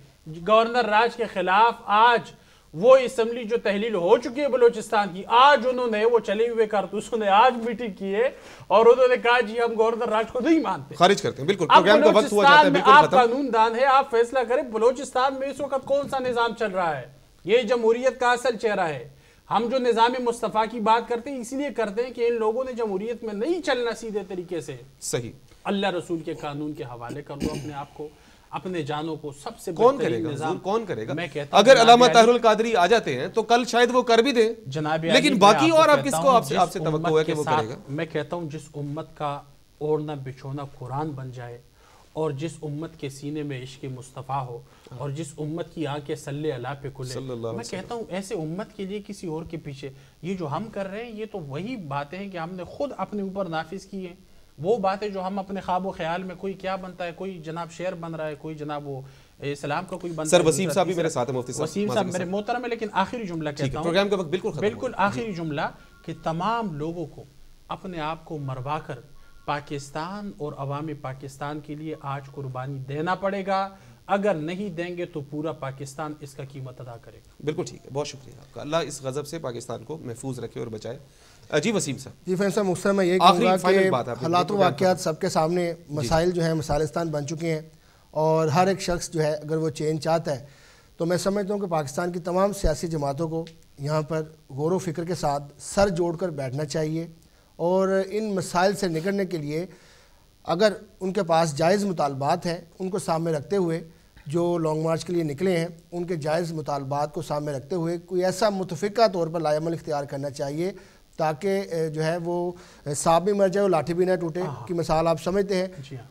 گورنر راج کے خلاف آج وہ اسمبلی جو تحلیل ہو چکی ہے بلوچستان کی, آج انہوں نے وہ چلے ہوئے کارتوسوں نے آج میٹنگ کی ہے اور انہوں نے کہا جی ہم گورنر راج کو نہیں مانتے, خارج کرتے ہیں. بالکل پروگرام کا وقت ہوا جاتا ہے, بالکل آپ قانون دان ہے, آپ فیصلہ کریں بلوچستان میں اس وقت کون سا نظام چل رہا ہے. یہ جمہوریت کا اصل چہرہ ہے. ہم جو نظام مصطفیٰ کی بات کرتے ہیں اس لیے کرتے ہیں کہ ان لوگوں نے جمہوریت میں نہیں چلنا سیدھے طریقے سے. صحیح. اللہ رسول کے قانون کے حوالے کر دو اپنے آپ کو, اپنے جانوں کو. سب سے کون کرے گا, کون کرے گا؟ اگر علامہ طاہر القادری آ جاتے ہیں تو کل شاید وہ کر بھی دیں جناب, لیکن باقی اور آپ کس کو آپ سے توقع ہے کہ وہ کرے گا؟ میں کہتا ہوں جس امت کا اوڑھنا بچھونا قرآن بن جائے, اور جس امت کے سینے میں عشق مصطفیٰ ہو, اور جس امت کی آنکھیں صلی اللہ پہ کھلے, میں کہتا ہوں ایسے امت کے لیے کسی اور کے پیچھے یہ جو ہم کر رہے ہیں یہ تو وہی باتیں ہیں کہ ہم نے خود اپنے اوپر نافذ کی ہیں. وہ باتیں جو ہم اپنے خواب و خیال میں, کوئی کیا بنتا ہے, کوئی جناب شعر بن رہا ہے, کوئی جناب وہ اسلام کا کوئی بنتا ہے. سر وسیم صاحب بھی میرے ساتھ ہیں, مفتی صاحب. وسیم صاحب میرے محترم ہے, لیکن آخری جملہ کہتا ہوں, پروگرام کا وقت بالکل آخری جملہ کہ تمام لوگوں کو اپنے آپ کو مروا کر پاکستان اور عوام پاکستان کے لیے آج قربانی دینا پڑے گا. اگر نہیں دیں گے تو پورا پاکستان اس کا قیمت ادا کرے گا. بالکل ٹھیک ہے, بہت شکریہ آپ کا. اللہ اس غضب سے پاکستان کو محفوظ رکھے اور بچائے. جی وسیم صاحب. جی فیض صاحب, مختصر میں یہ کہوں گا کہ حالات و واقعات سب کے سامنے مسائل جو ہیں مسائلستان بن چکے ہیں, اور ہر ایک شخص جو ہے اگر وہ چینج چاہتا ہے تو میں سمجھتا ہوں کہ پاکستان کی تمام سیاسی جماعتوں کو یہاں پر غور و فکر کے ساتھ سر جوڑ کر بیٹھنا چاہیے, اور ان مسائل سے نکلنے کے لیے اگر ان کے پاس جائز مطالبات ہیں ان کو سامنے رکھتے ہوئے, جو لانگ مارچ کے لیے نکلے ہیں ان کے جائز مطالبات کو سامنے رکھتے ہوئے کوئی ایسا متفقہ طور پر لائے عمل اختیار کرنا چاہیے تاکہ جو ہے وہ سانپ بھی مر جائے اور لاٹھی بھی نہ ٹوٹے کی مثال آپ سمجھتے ہیں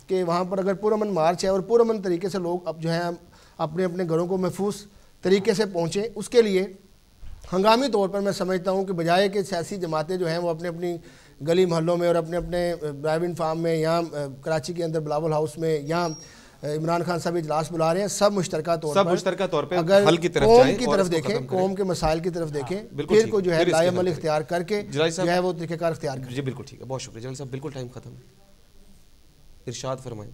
کہ وہاں پر اگر پرامن مارچ ہے اور پرامن طریقے سے لوگ اب جو ہیں اپنے اپنے گھروں کو محفوظ طریقے سے پہنچیں, اس کے لیے ہنگامی طور پر میں سمجھتا ہوں کہ بجائے کہ سیاسی جماعتیں جو ہیں وہ اپنے اپنی گلی محلوں میں اور اپنے اپنے ڈرائیونگ فارم میں یا کراچی کے اندر بلاول ہاؤس میں یا عمران خان صاحب اجلاس بلا رہے ہیں, سب مشترکہ طور پر اگر قوم کی طرف دیکھیں, قوم کے مسائل کی طرف دیکھیں, پھر کو جو ہے لائے عمل اختیار کر کے جو ہے وہ طریقہ کار اختیار کریں. جی بالکل ٹھیک ہے, بہت شکریہ. جلال صاحب بالکل ٹائم ختم ہے, ارشاد فرمائیں.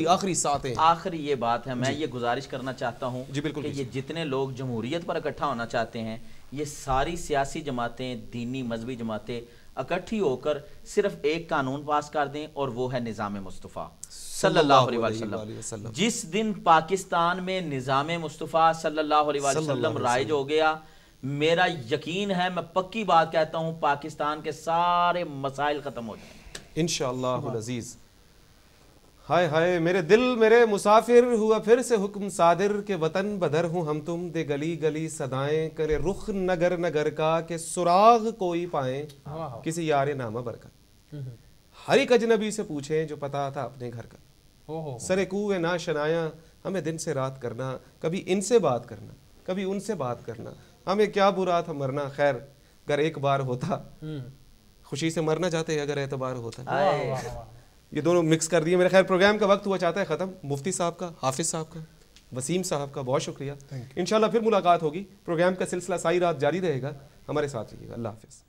آخری ساتیں آخری یہ بات ہے, میں یہ گزارش کرنا چاہتا ہوں کہ یہ جتنے لوگ جمہوریت پر اکٹھا ہونا چاہتے ہیں یہ ساری سیاسی جماعتیں, دینی مذہبی جماعتیں اکٹھی ہو کر صرف ایک قانون پاس کر دیں, اور وہ ہے نظام مصطفیٰ صلی اللہ علیہ وسلم. جس دن پاکستان میں نظام مصطفیٰ صلی اللہ علیہ وسلم رائج ہو گیا, میرا یقین ہے, میں پکی بات کہتا ہوں, پاکستان کے سارے مسائل ختم ہو جائیں انشاءاللہ العزیز. ہائے ہائے میرے دل میرے مسافر, ہوا پھر سے حکم صادر کہ وطن بدر ہوں ہم تم, دے گلی گلی صدائیں کرے رخ نگر نگر کا, کہ سراغ کوئی پائیں کسی یار نامہ برکت. ہر ایک اجنبی سے پوچھیں جو پتا تھا اپنے گھر کا, سرے کوئے نا شنایا ہمیں دن سے رات کرنا, کبھی ان سے بات کرنا کبھی ان سے بات کرنا, ہمیں کیا برا تھا مرنا, خیر اگر ایک بار ہوتا خوشی سے مرنا چاہتے اگر اعتبار ہوتا. یہ دونوں مکس کر دیے. میرے خیر پروگرام کا وقت ہوا چاہتا ہے ختم. مفتی صاحب کا, حافظ صاحب کا, وسیم صاحب کا بہت شکریہ. انشاءاللہ پھر ملاقات ہوگی. پروگرام کا سلسلہ ساری رات جاری رہے گا, ہمارے ساتھ رہیے گا. اللہ حافظ.